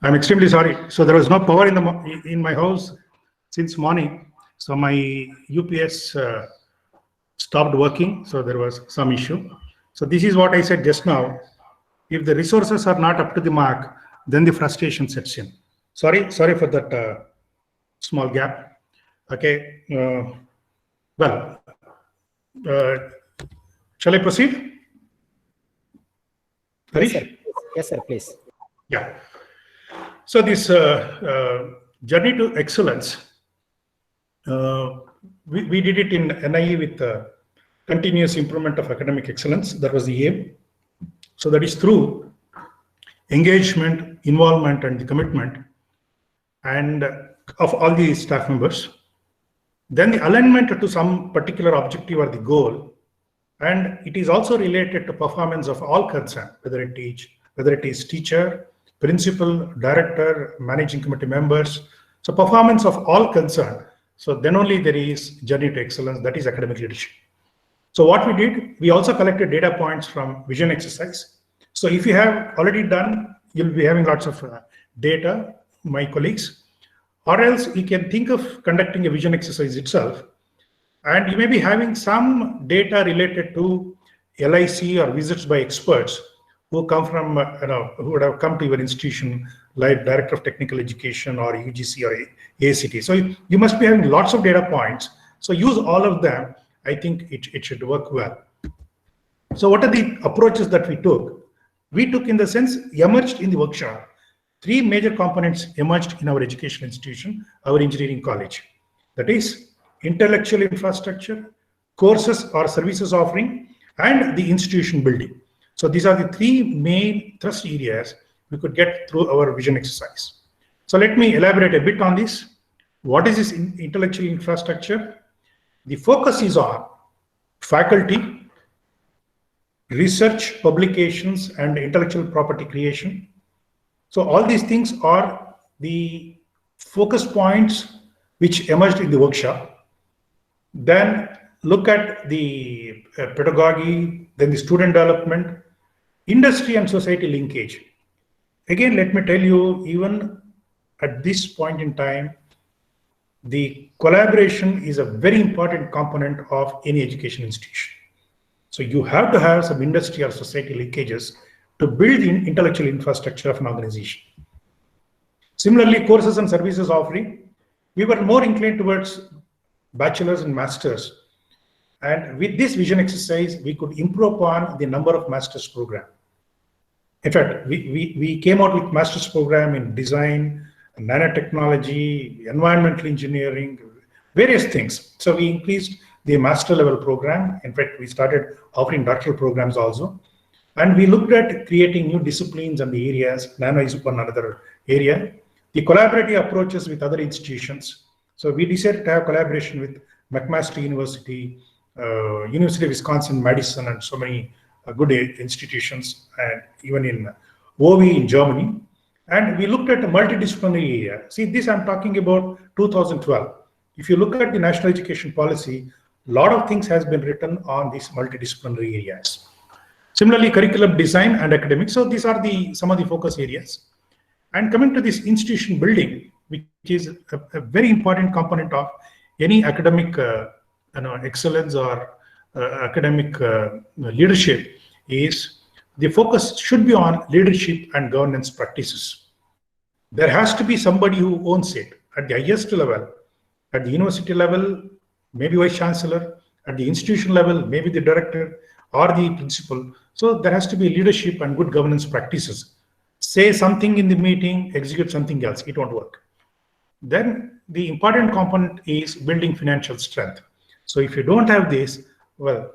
Speaker 3: I'm extremely sorry. So there was no power in my house since morning. So my UPS stopped working. So there was some issue. So this is what I said just now. If the resources are not up to the mark, then the frustration sets in. Sorry for that small gap. Okay. Shall I proceed? Harish?
Speaker 5: Yes, sir, please.
Speaker 3: Yeah. So this journey to excellence, we did it in NIE with continuous improvement of academic excellence. That was the aim. So that is through engagement, involvement, and the commitment and of all the staff members. Then the alignment to some particular objective or the goal, and it is also related to performance of all concerned, whether it is teacher, principal, director, managing committee members. So performance of all concerned. So then only there is journey to excellence, that is academic leadership. So what we did, we also collected data points from vision exercise. So if you have already done, you'll be having lots of data, my colleagues, or else you can think of conducting a vision exercise itself. And you may be having some data related to LIC or visits by experts who come from, who would have come to your institution, like Director of Technical Education or UGC or ACT. So you must be having lots of data points. So use all of them. I think it should work well. So what are the approaches that we took? We took, in the sense, emerged in the workshop. 3 major components emerged in our education institution, our engineering college. That is intellectual infrastructure, courses or services offering, and the institution building. So these are the 3 main thrust areas we could get through our vision exercise. So let me elaborate a bit on this. What is this intellectual infrastructure? The focus is on faculty, research, publications, and intellectual property creation. So all these things are the focus points which emerged in the workshop. Then look at the pedagogy, then the student development, industry and society linkage. Again, let me tell you, even at this point in time, the collaboration is a very important component of any education institution. So you have to have some industry or society linkages to build the intellectual infrastructure of an organization. Similarly, courses and services offering, we were more inclined towards bachelors and masters. And with this vision exercise, we could improve upon the number of master's program. In fact, we came out with master's program in design, nanotechnology, environmental engineering, various things. So we increased the master level program. In fact, we started offering doctoral programs also. And we looked at creating new disciplines and the areas. Nano is one another area. The collaborative approaches with other institutions. So we decided to have collaboration with McMaster University, University of Wisconsin-Madison, and so many good institutions, and even in OV in Germany. And we looked at a multidisciplinary area. See, this I'm talking about 2012. If you look at the national education policy, a lot of things has been written on these multidisciplinary areas. Similarly, curriculum design and academics. So these are some of the focus areas. And coming to this institution building, which is a very important component of any academic excellence or academic leadership, is the focus should be on leadership and governance practices. There has to be somebody who owns it at the highest level, at the university level, maybe vice chancellor, at the institution level, maybe the director or the principal, So there has to be leadership and good governance practices. Say something in the meeting, execute something else, it won't work. Then the important component is building financial strength. So if you don't have this, well,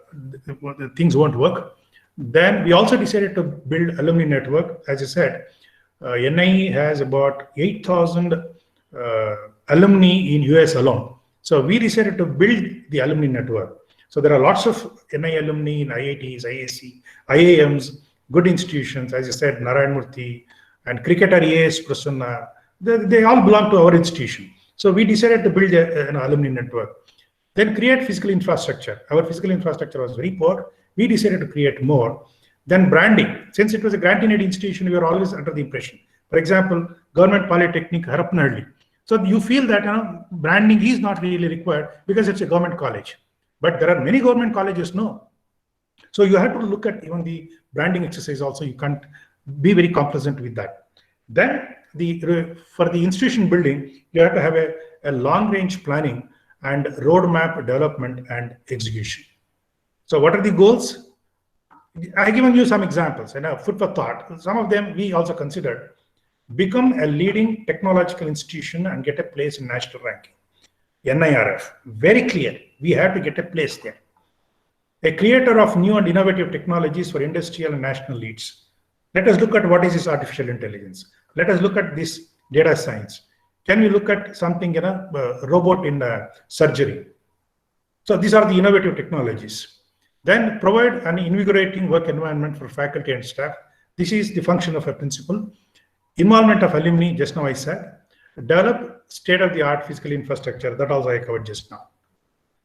Speaker 3: things won't work. Then we also decided to build alumni network. As I said, NIE has about 8,000 alumni in US alone. So we decided to build the alumni network. So there are lots of NIE alumni in IITs, IAC, IAMs, good institutions, as I said, Narayan Murthy and cricketer EAS Prasanna. They all belong to our institution. So we decided to build an alumni network. Then create physical infrastructure. Our physical infrastructure was very poor. We decided to create more. Then branding. Since it was a grant-in-aid institution, we were always under the impression. For example, Government Polytechnic, Harappanhalli. So you feel that branding is not really required because it's a government college. But there are many government colleges, no. So you have to look at even the branding exercise also. You can't be very complacent with that. Then for the institution building, you have to have a long-range planning and roadmap development and execution. So what are the goals? I've given you some examples and food for thought. Some of them we also considered. Become a leading technological institution and get a place in national ranking. NIRF, very clear. We have to get a place there. A creator of new and innovative technologies for industrial and national leads. Let us look at what is this artificial intelligence. Let us look at this data science. Can we look at something, robot in surgery? So these are the innovative technologies. Then provide an invigorating work environment for faculty and staff. This is the function of a principal. Involvement of alumni, just now I said. Develop state-of-the-art physical infrastructure, that also I covered just now.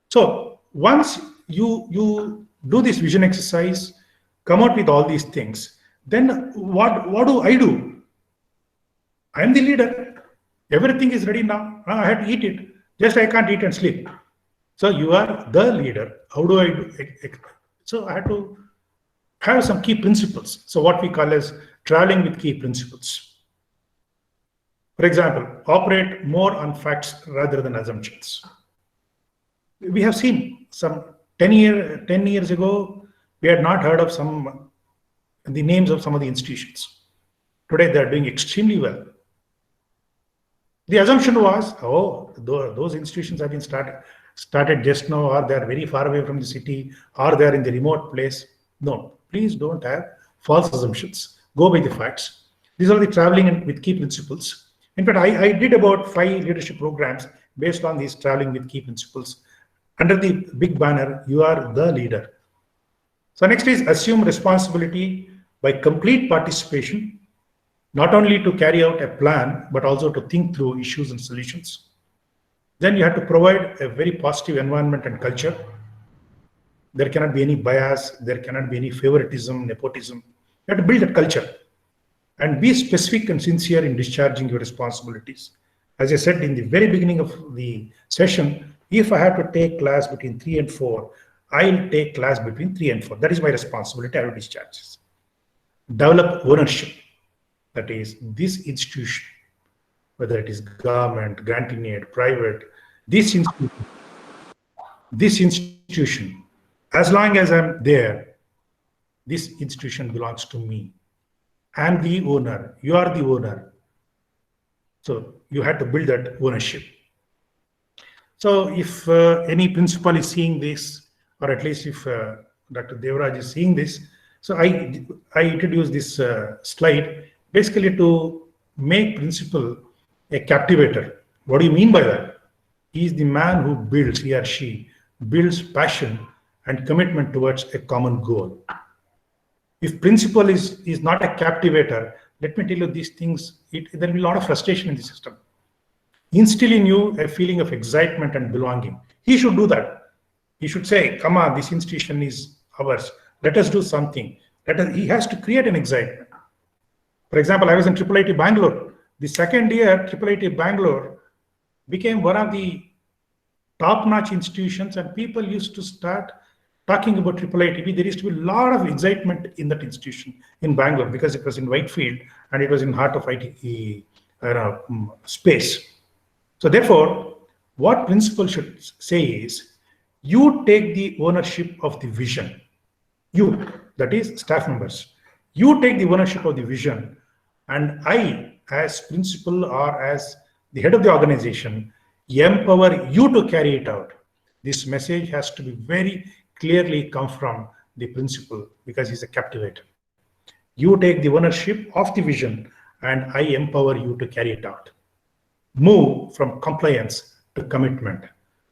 Speaker 3: So once you do this vision exercise, come out with all these things, then what do? I am the leader. Everything is ready now. I have to eat it. Just I can't eat and sleep. So you are the leader. How do I do? So I have to have some key principles. So what we call as traveling with key principles. For example, operate more on facts rather than assumptions. We have seen some 10 years ago, we had not heard of the names of some of the institutions. Today, they are doing extremely well. The assumption was, those institutions have been started just now, or they are very far away from the city, or they are in the remote place. No, please don't have false assumptions. Go by the facts. These are the traveling with key principles. In fact, I did about 5 leadership programs based on these traveling with key principles. Under the big banner, you are the leader. So next is assume responsibility by complete participation, not only to carry out a plan, but also to think through issues and solutions. Then you have to provide a very positive environment and culture. There cannot be any bias. There cannot be any favoritism, nepotism. You have to build that culture. And be specific and sincere in discharging your responsibilities. As I said in the very beginning of the session, if I have to take class between 3 and 4, I'll take class between 3 and 4. That is my responsibility. I will discharge this. Develop ownership. That is, this institution, whether it is government, grant-in-aid, private, this institution, as long as I'm there, this institution belongs to me. I'm the owner. You are the owner. So you have to build that ownership. So if any principal is seeing this, or at least if Dr. Devraj is seeing this, so I introduced this slide basically to make principal a captivator. What do you mean by that? He is the man who builds, he or she builds passion and commitment towards a common goal. If principal is not a captivator, let me tell you these things, there will be a lot of frustration in the system. Instill in you a feeling of excitement and belonging. He should do that. He should say, come on, this institution is ours. Let us do something. He has to create an excitement. For example, I was in IIIT Bangalore. The second year, IIIT Bangalore became one of the top-notch institutions, and people used to start talking about IIIT. There used to be a lot of excitement in that institution in Bangalore because it was in Whitefield and it was in heart of IT space. So therefore, what principal should say is, you take the ownership of the vision. You, that is staff members, you take the ownership of the vision, and I, as principal or as the head of the organization, empower you to carry it out. This message has to be very clearly come from the principal, because he's a captivator. You take the ownership of the vision and I empower you to carry it out. Move from compliance to commitment.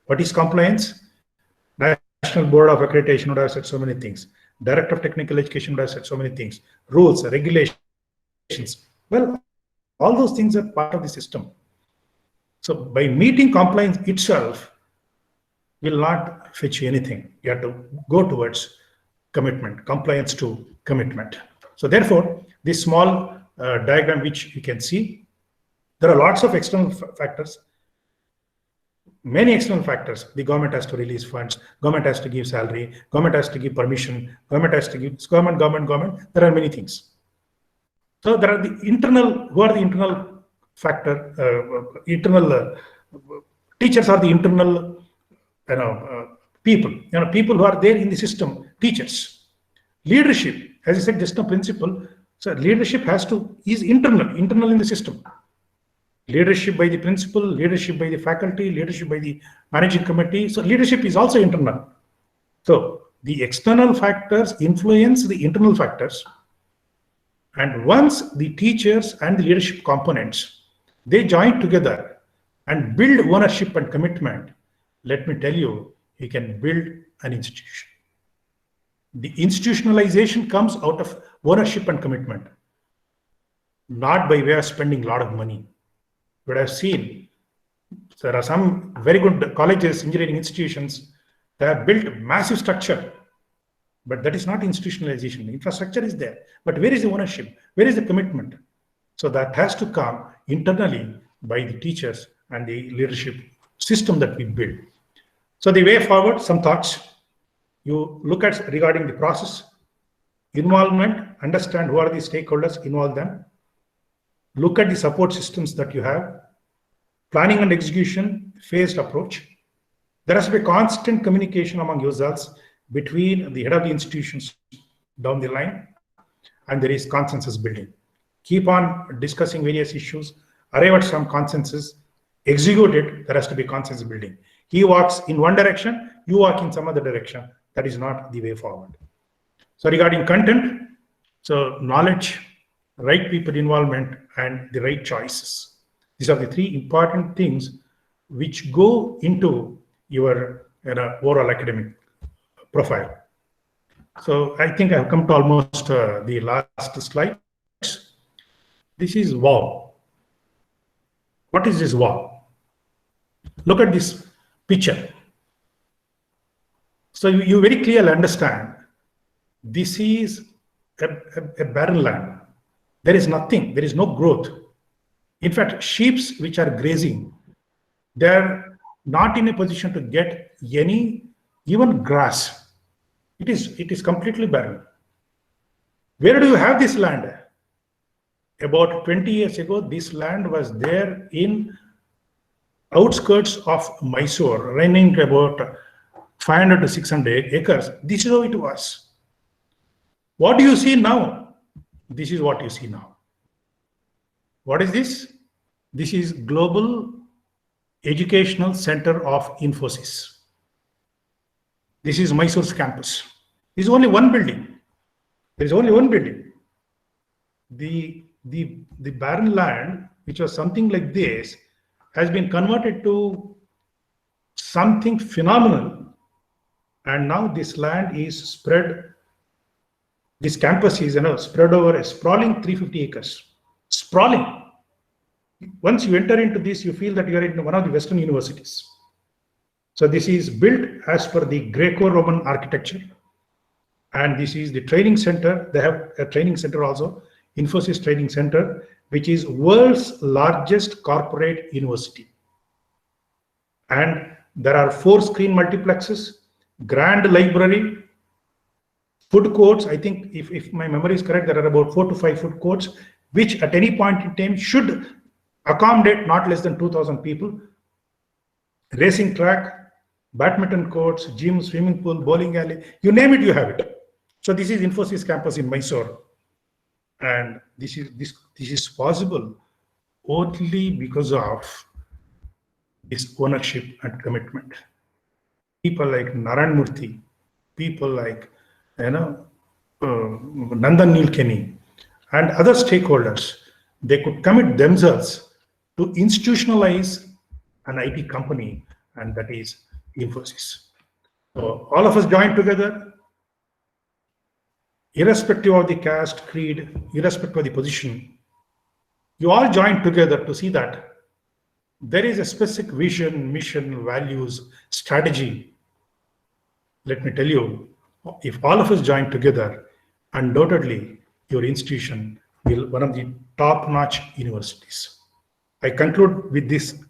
Speaker 3: What is compliance? National Board of Accreditation would have said so many things. Director of Technical Education would have said so many things. Rules, regulations. Well, all those things are part of the system. So by meeting compliance itself will not fetch you anything. You have to go towards commitment, compliance to commitment. So therefore, this small diagram which you can see, there are lots of external factors, many external factors. The government has to release funds, government has to give salary, government has to give permission, government has to give government. There are many things. So there are the internal, who are the internal factor, teachers are the internal people, people who are there in the system, teachers. Leadership, as I said, just a principle. So leadership is internal in the system. Leadership by the principal, leadership by the faculty, leadership by the managing committee. So leadership is also internal. So the external factors influence the internal factors. And once the teachers and the leadership components, they join together and build ownership and commitment, let me tell you, you can build an institution. The institutionalization comes out of ownership and commitment, not by way of spending a lot of money. But I've seen there are some very good colleges, engineering institutions, they have built massive structure, but that is not institutionalization. The infrastructure is there, but where is the ownership? Where is the commitment? So that has to come internally by the teachers and the leadership system that we build. So the way forward, some thoughts. You look at regarding the process, involvement, understand who are the stakeholders, involve them. Look at the support systems that you have. Planning and execution, phased approach. There has to be constant communication among yourselves between the head of the institutions down the line, and there is consensus building. Keep on discussing various issues, arrive at some consensus, execute it, there has to be consensus building. He walks in one direction, you walk in some other direction. That is not the way forward. So regarding content, so knowledge, right people involvement, and the right choices. These are the three important things which go into your overall academic profile. So I think I've come to almost the last slide. This is wow. What is this wow? Look at this picture. So you very clearly understand this is a barren land. There is nothing, there is no growth. In fact, sheep which are grazing, they're not in a position to get any, even grass. It is completely barren. Where do you have this land? About 20 years ago, this land was there in outskirts of Mysore, running to about 500 to 600 acres. This is how it was. What do you see now? This is what you see now. What is this? This is Global Educational Center of Infosys. This is Mysore's campus. This is only one building. There is only one building. The barren land, which was something like this, has been converted to something phenomenal. And now this land is spread, this campus is spread over a sprawling 350 acres. Sprawling. Once you enter into this, you feel that you are in one of the Western universities. So this is built as per the Greco-Roman architecture. And this is the training center. They have a training center also, Infosys Training Center, which is world's largest corporate university. And there are 4 screen multiplexes, grand library, food courts. I think if my memory is correct, there are about 4 to 5 food courts, which at any point in time should accommodate not less than 2,000 people. Racing track, badminton courts, gym, swimming pool, bowling alley, you name it, you have it. So this is Infosys campus in Mysore, and this is possible only because of this ownership and commitment. People like Narayan Murthy, people like Nandan Nilekani, and other stakeholders, they could commit themselves to institutionalize an IT company, and that is Infosys. So all of us joined together, irrespective of the caste, creed, irrespective of the position. You all joined together to see that there is a specific vision, mission, values, strategy. Let me tell you, if all of us join together, undoubtedly your institution will be one of the top-notch universities. I conclude with these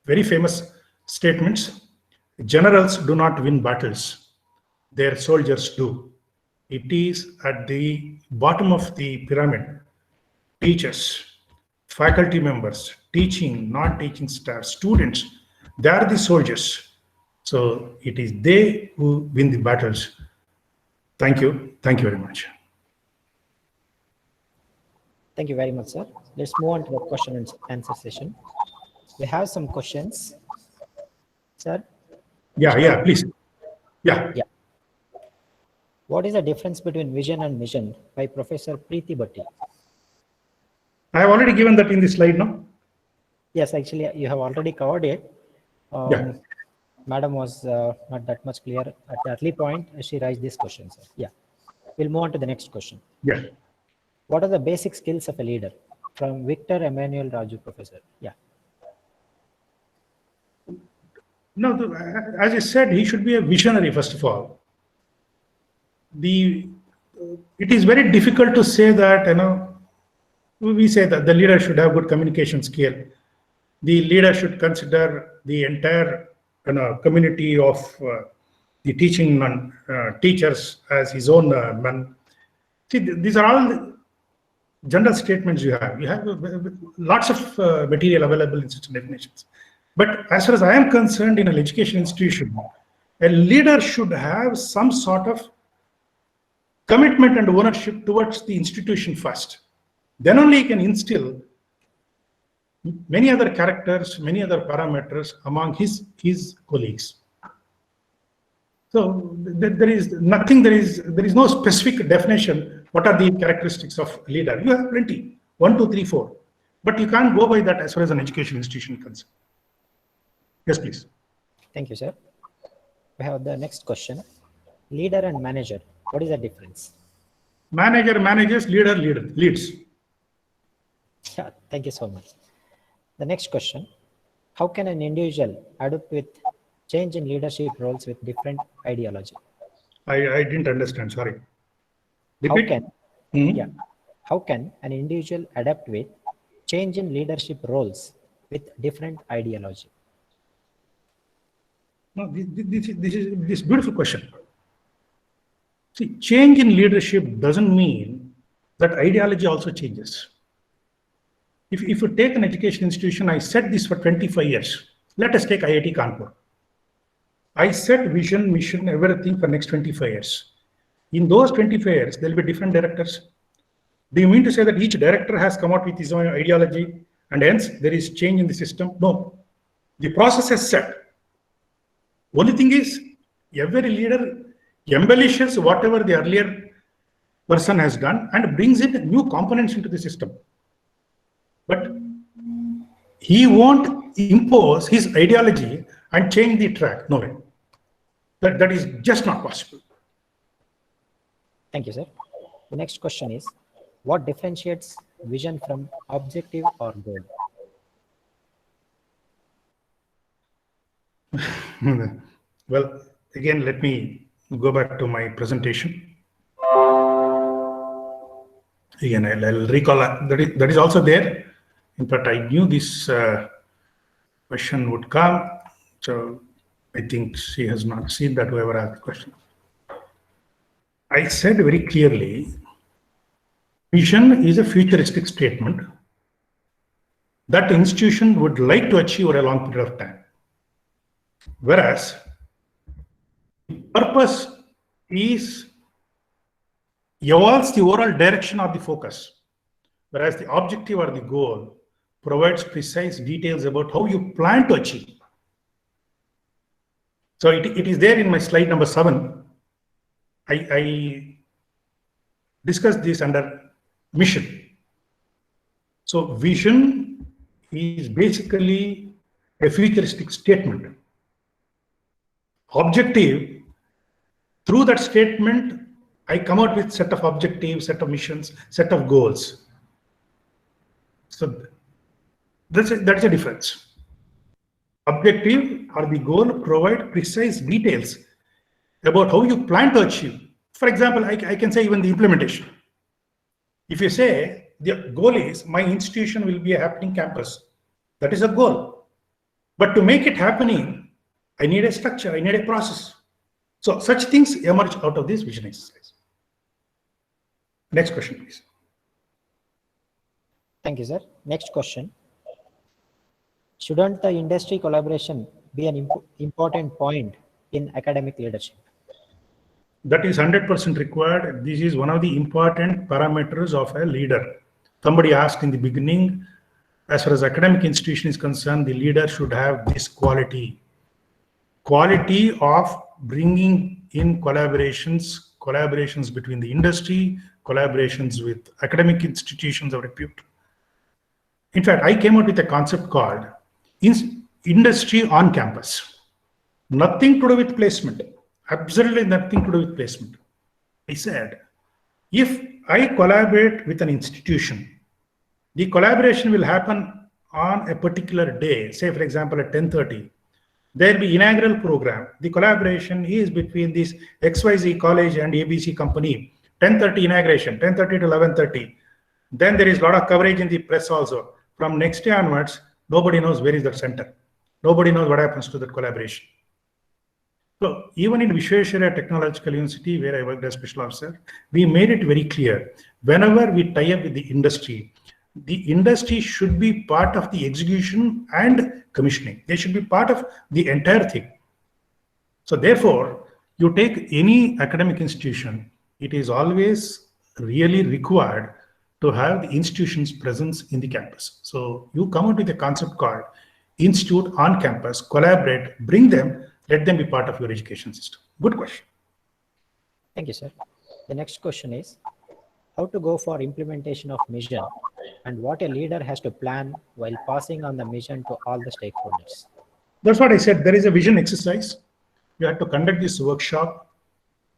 Speaker 3: very famous statements. Generals do not win battles, their soldiers do. It is at the bottom of the pyramid, teachers, faculty members, teaching, non-teaching staff, students, they are the soldiers. So it is they who win the battles. Thank you. Thank you very much.
Speaker 5: Thank you very much, sir. Let's move on to the question and answer session. We have some questions. Sir?
Speaker 3: Yeah, please. Yeah.
Speaker 5: What is the difference between vision and mission by Professor Preeti Bhatti?
Speaker 3: I have already given that in the slide, no?
Speaker 5: Yes, actually, you have already covered it.
Speaker 3: Yeah.
Speaker 5: Madam was not that much clear at the early point. She raised this question, sir. Yeah. We'll move on to the next question.
Speaker 3: Yeah.
Speaker 5: What are the basic skills of a leader? From Victor Emmanuel Raju, Professor. Yeah.
Speaker 3: No, as I said, he should be a visionary, first of all. It is very difficult to say that, we say that the leader should have good communication skill. The leader should consider the entire community of the teaching teachers as his own man. See, these are all general statements you have. You have lots of material available in such definitions. But as far as I am concerned, in an education institution, a leader should have some sort of commitment and ownership towards the institution first. Then only he can instill many other characters, many other parameters among his colleagues. So there is no specific definition. What are the characteristics of a leader? You have plenty, 1, 2, 3, 4. But you can't go by that as far as an education institution is concerned. Yes, please.
Speaker 5: Thank you, sir. We have the next question. Leader and manager, what is the difference?
Speaker 3: Manager manages, leader leads.
Speaker 5: Yeah, thank you so much. The next question. How can an individual adapt with change in leadership roles with different ideology?
Speaker 3: I didn't understand, sorry.
Speaker 5: Repeat. How can an individual adapt with change in leadership roles with different ideology?
Speaker 3: No, this is beautiful question. See, change in leadership doesn't mean that ideology also changes. If you take an education institution, I said this for 25 years. Let us take IIT Kanpur. I set vision, mission, everything for next 25 years. In those 25 years, there will be different directors. Do you mean to say that each director has come out with his own ideology and hence there is change in the system? No. The process is set. Only thing is, every leader embellishes whatever the earlier person has done and brings in new components into the system. But he won't impose his ideology and change the track. No way. That is just not possible.
Speaker 5: Thank you, sir. The next question is, what differentiates vision from objective or goal?
Speaker 3: Well, again, let me go back to my presentation. Again, I'll recall that is also there. In fact, I knew this question would come. So I think she has not seen that, whoever asked the question. I said very clearly, vision is a futuristic statement that institution would like to achieve over a long period of time. Whereas the purpose is evolves the overall direction or the focus, whereas the objective or the goal provides precise details about how you plan to achieve. So it is there in my slide number 7. I discussed this under mission. So vision is basically a futuristic statement. Objective, through that statement, I come out with set of objectives, set of missions, set of goals. So that's a difference. Objective or the goal provide precise details about how you plan to achieve. For example, I can say even the implementation. If you say the goal is my institution will be a happening campus, that is a goal. But to make it happening, I need a structure, I need a process. So such things emerge out of this vision exercise. Next question, please.
Speaker 5: Thank you, sir. Next question. Shouldn't the industry collaboration be an important point in academic leadership?
Speaker 3: That is 100% required. This is one of the important parameters of a leader. Somebody asked in the beginning, as far as academic institution is concerned, the leader should have this quality of bringing in collaborations between the industry, collaborations with academic institutions of repute. In fact, I came out with a concept called industry on campus. Nothing to do with placement. Absolutely nothing to do with placement. I said, if I collaborate with an institution, the collaboration will happen on a particular day, say for example at 10:30. There will be inaugural program. The collaboration is between this XYZ college and ABC company. 10:30 inauguration, 10:30 to 11:30. Then there is a lot of coverage in the press also. From next day onwards, nobody knows where is that center. Nobody knows what happens to that collaboration. So even in Visvesvaraya Technological University, where I worked as special officer, we made it very clear, whenever we tie up with the industry should be part of the execution and commissioning. They should be part of the entire thing. So therefore, you take any academic institution, it is always really required to have the institution's presence in the campus. So you come out with a concept called institute on campus, collaborate, bring them, let them be part of your education system. Good question.
Speaker 5: Thank you, sir. The next question is, how to go for implementation of mission and what a leader has to plan while passing on the mission to all the stakeholders.
Speaker 3: That's what I said. There is a vision exercise. You have to conduct this workshop.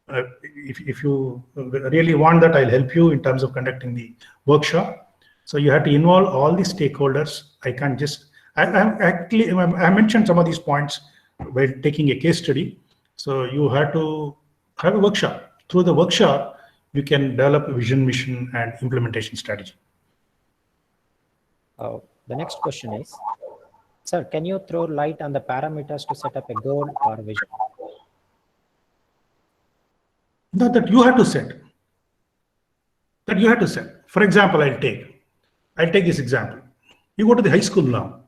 Speaker 3: If you really want that, I'll help you in terms of conducting the workshop. So you have to involve all the stakeholders. I can't just, I mentioned some of these points while taking a case study. So you have to have a workshop. Through the workshop, you can develop a vision, mission, and implementation strategy.
Speaker 5: The next question is, sir, can you throw light on the parameters to set up a goal or vision?
Speaker 3: No, that you have to set. That you have to set. For example, I'll take this example. You go to the high school now.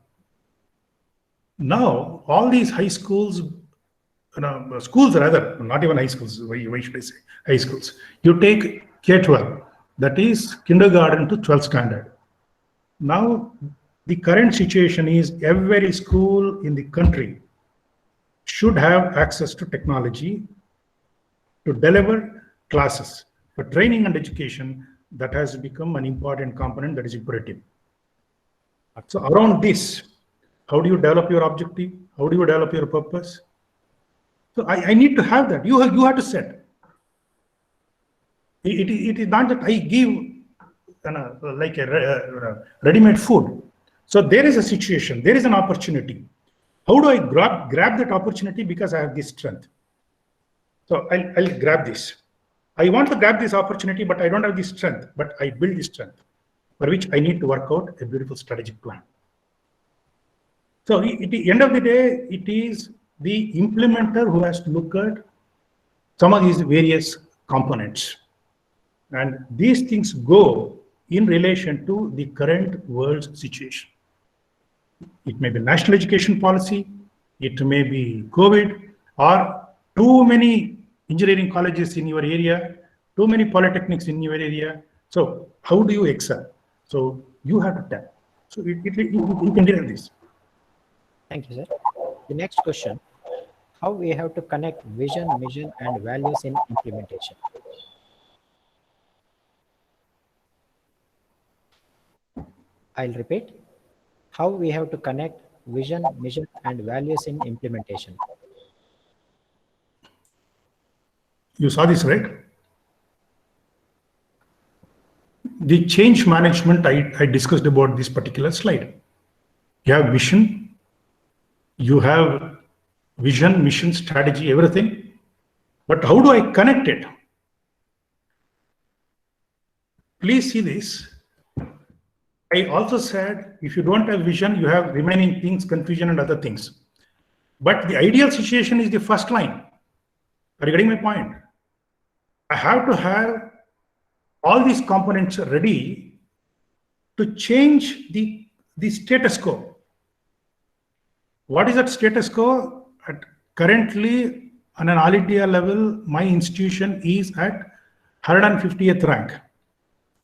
Speaker 3: Now, all these high schools, schools rather, not even high schools, why should I say high schools? You take K-12, that is kindergarten to 12th standard. Now, the current situation is every school in the country should have access to technology to deliver classes. For training and education, that has become an important component that is imperative. So around this, how do you develop your objective? How do you develop your purpose? So I need to have that. You have to set. It is not that I give like a ready-made food. So there is a situation, there is an opportunity. How do I grab that opportunity because I have this strength? So I'll grab this. I want to grab this opportunity, but I don't have this strength, but I build this strength, for which I need to work out a beautiful strategic plan. So at the end of the day, it is the implementer who has to look at some of these various components. And these things go in relation to the current world situation. It may be national education policy, it may be COVID, or too many engineering colleges in your area, too many polytechnics in your area. So how do you excel? So you have to tell. So you can derive this.
Speaker 5: Thank you, sir. The next question, how we have to connect vision, mission, and values in implementation? I'll repeat, how we have to connect vision, mission, and values in implementation.
Speaker 3: You saw this, right? The change management, I discussed about this particular slide. You have mission, you have vision, mission, strategy, everything. But how do I connect it? Please see this. I also said, if you don't have vision, you have remaining things, confusion and other things. But the ideal situation is the first line. Are you getting my point? I have to have all these components ready to change the status quo. What is that status quo? Currently, on an all India level, my institution is at 150th rank.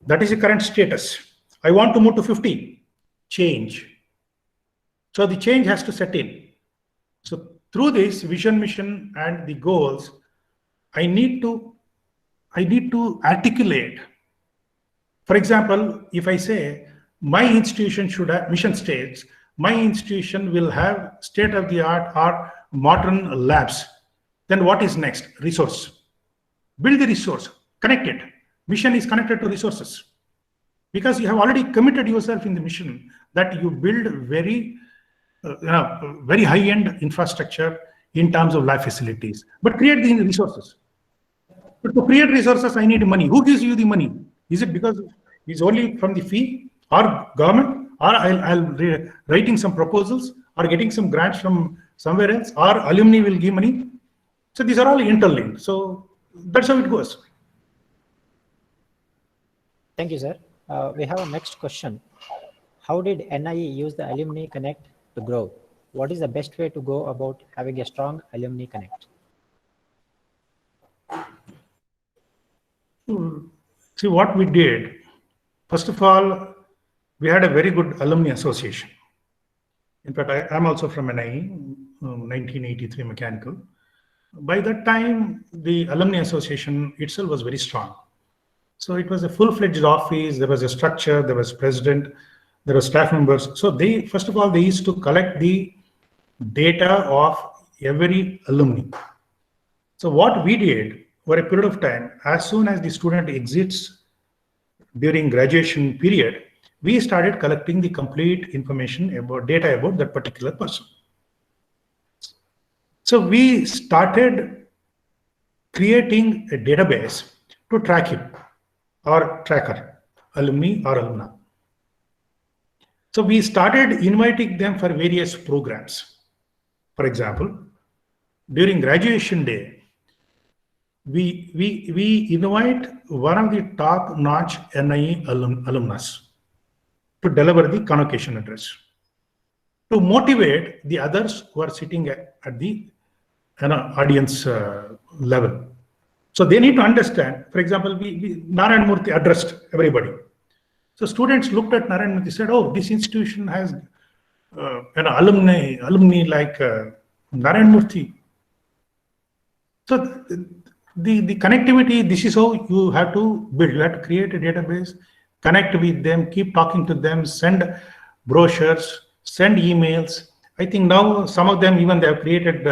Speaker 3: That is the current status. I want to move to 50. Change. So the change has to set in. So through this vision, mission, and the goals, I need to articulate. For example, if I say my institution should have mission states, my institution will have state-of-the-art or modern labs, then what is next? Resource. Build the resource, connect it. Mission is connected to resources. Because you have already committed yourself in the mission that you build very high-end infrastructure in terms of lab facilities, but create the resources. But to create resources, I need money. Who gives you the money? Is it because it's only from the fee or government, or I'll writing some proposals or getting some grants from somewhere else, or alumni will give money? So these are all interlinked. So that's how it goes.
Speaker 5: Thank you, sir. We have a next question. How did NIE use the Alumni Connect to grow? What is the best way to go about having a strong Alumni Connect?
Speaker 3: See what we did. First of all, we had a very good alumni association. In fact, I am also from NIE, 1983 mechanical. By that time, the alumni association itself was very strong. So it was a full-fledged office. There was a structure. There was president. There were staff members. So they, first of all, they used to collect the data of every alumni. So what we did for a period of time, as soon as the student exits during graduation period, we started collecting the complete information about data about that particular person. So we started creating a database to track him or tracker, alumni or alumna. So we started inviting them for various programs. For example, during graduation day, we invite one of the top-notch NIE alumnus to deliver the convocation address, to motivate the others who are sitting at the audience level. So they need to understand, for example, Narayan Murthy addressed everybody. So students looked at Narayan Murthy and said, oh, this institution has alumni like Narayan Murthy. So the connectivity, this is how you have to build. You have to create a database, connect with them, keep talking to them, send brochures, send emails. I think now some of them even they have created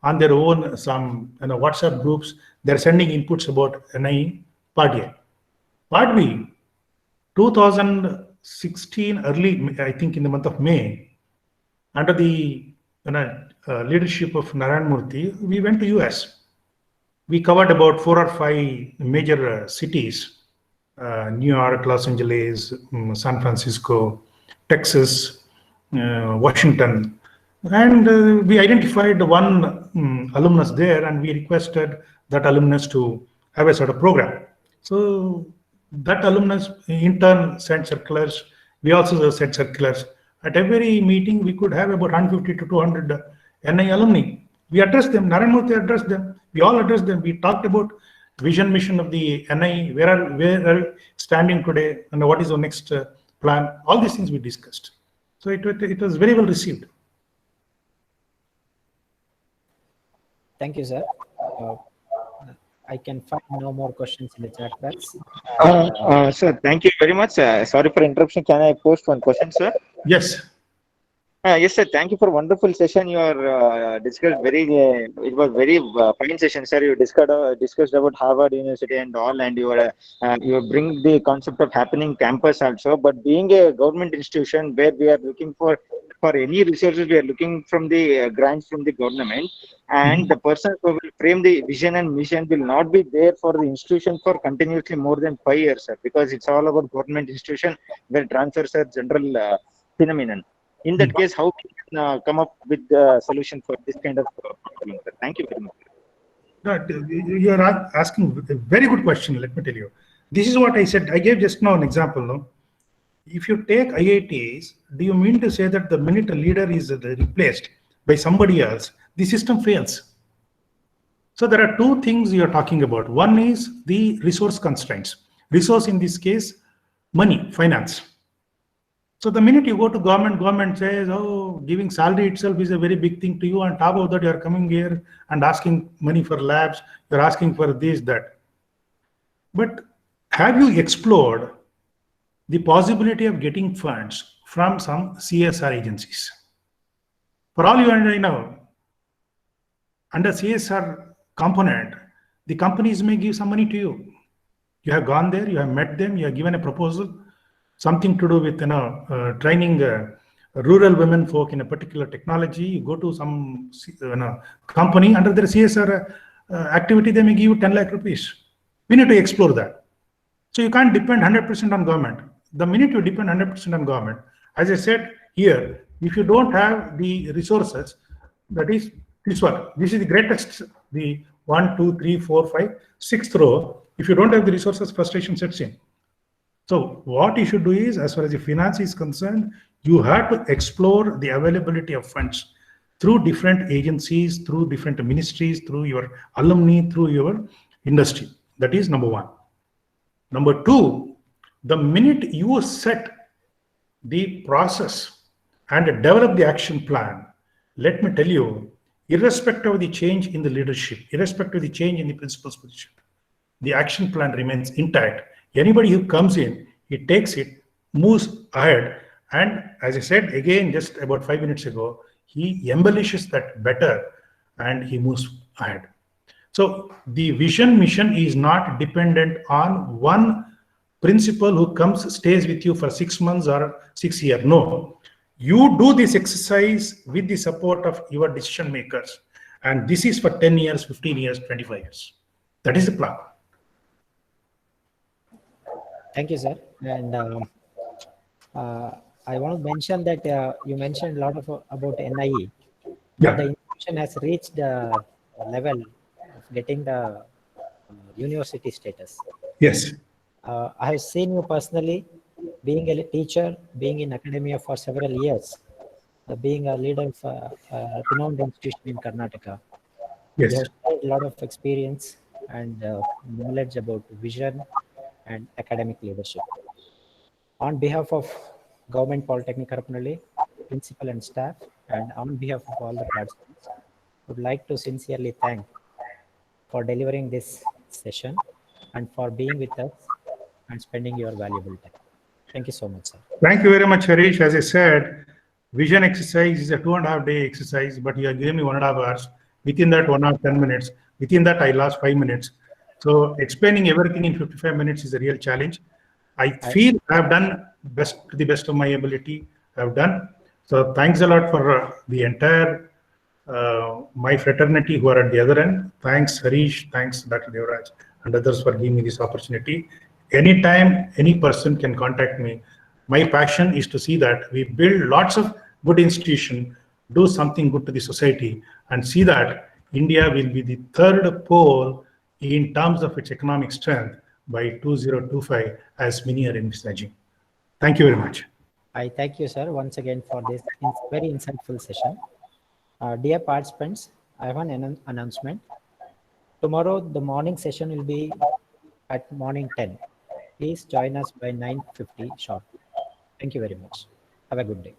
Speaker 3: on their own some WhatsApp groups. They're sending inputs about NIE Part A. Part B, 2016 early, I think in the month of May, under the leadership of Narayan Murthy, we went to US. We covered about 4 or 5 major cities, New York, Los Angeles, San Francisco, Texas, Washington. And we identified one alumnus there, and we requested that alumnus to have a sort of program. So that alumnus in turn sent circulars. We also sent circulars. At every meeting, we could have about 150 to 200 NIE alumni. We addressed them. Narayan Murthy addressed them. We all addressed them. We talked about vision mission of the NI, where are standing today, and what is our next plan? All these things we discussed. So it was very well received.
Speaker 5: Thank you, sir. I can find no more questions in the chat box.
Speaker 6: Sir, thank you very much. Sorry for interruption. Can I post one question, sir?
Speaker 3: Yes.
Speaker 6: Yes, sir. Thank you for wonderful session. You are discussed very. It was very fine session, sir. You discussed about Harvard University and all, and you bring the concept of happening campus also. But being a government institution where we are looking for any resources, we are looking from the grants from the government, and the person who will frame the vision and mission will not be there for the institution for continuously more than 5 years, sir, because it's all about government institution where transfers are general phenomenon. In that case, how we can come up with the solution for this kind of problem, sir? Thank you very much.
Speaker 3: No, you are asking a very good question. Let me tell you. This is what I said. I gave just now an example. No, if you take IITs, do you mean to say that the minute a leader is replaced by somebody else, the system fails? So there are two things you are talking about. One is the resource constraints. Resource in this case, money, finance. So the minute you go to government says, oh, giving salary itself is a very big thing to you. On top of that, you are coming here and asking money for labs. You're asking for this, that. But have you explored the possibility of getting funds from some CSR agencies? For all you know, under CSR component, the companies may give some money to you. You have gone there, you have met them, you have given a proposal, something to do with training rural women folk in a particular technology. You go to some company under their CSR activity, they may give you 10 lakh rupees. We need to explore that. So you can't depend 100% on government. The minute you depend 100% on government, as I said here, if you don't have the resources, that is this one. This is the greatest, the 1, 2, 3, 4, 5, 6th row. If you don't have the resources, frustration sets in. So what you should do is, as far as the finance is concerned, you have to explore the availability of funds through different agencies, through different ministries, through your alumni, through your industry. That is number one. Number two, the minute you set the process and develop the action plan, let me tell you, irrespective of the change in the leadership, irrespective of the change in the principal's position, the action plan remains intact. Anybody who comes in, he takes it, moves ahead, and as I said again just about 5 minutes ago, he embellishes that better and he moves ahead. So the vision mission is not dependent on one principal who comes, stays with you for 6 months or 6 years. No, you do this exercise with the support of your decision makers, and this is for 10 years, 15 years, 25 years. That is the plan.
Speaker 5: Thank you, sir. And I want to mention that you mentioned a lot about NIE.
Speaker 3: Yeah.
Speaker 5: The institution has reached the level of getting the university status.
Speaker 3: Yes.
Speaker 5: I have seen you personally being a teacher, being in academia for several years, being a leader of a renowned institution in Karnataka.
Speaker 3: Yes.
Speaker 5: You have shared a lot of experience and knowledge about vision and academic leadership. On behalf of Government Polytechnic Harappanahalli, principal and staff, and on behalf of all the participants, I would like to sincerely thank for delivering this session and for being with us and spending your valuable time. Thank you so much, sir.
Speaker 3: Thank you very much, Harish. As I said, vision exercise is a 2.5 day exercise, but you have given me 1.5 hours. Within that 1 hour, 10 minutes. Within that, I lost 5 minutes. So explaining everything in 55 minutes is a real challenge. I feel I have done to the best of my ability. I have done. So thanks a lot for the entire my fraternity who are at the other end. Thanks Harish, thanks Dr. Devaraj and others for giving me this opportunity. Anytime any person can contact me. My passion is to see that we build lots of good institutions, do something good to the society, and see that India will be the third pole in terms of its economic strength by 2025, as many are envisaging. Thank you very much.
Speaker 5: I thank you, sir, once again for this very insightful session. Dear participants, I have an announcement. Tomorrow, the morning session will be at morning 10. Please join us by 9:50 sharp. Thank you very much. Have a good day.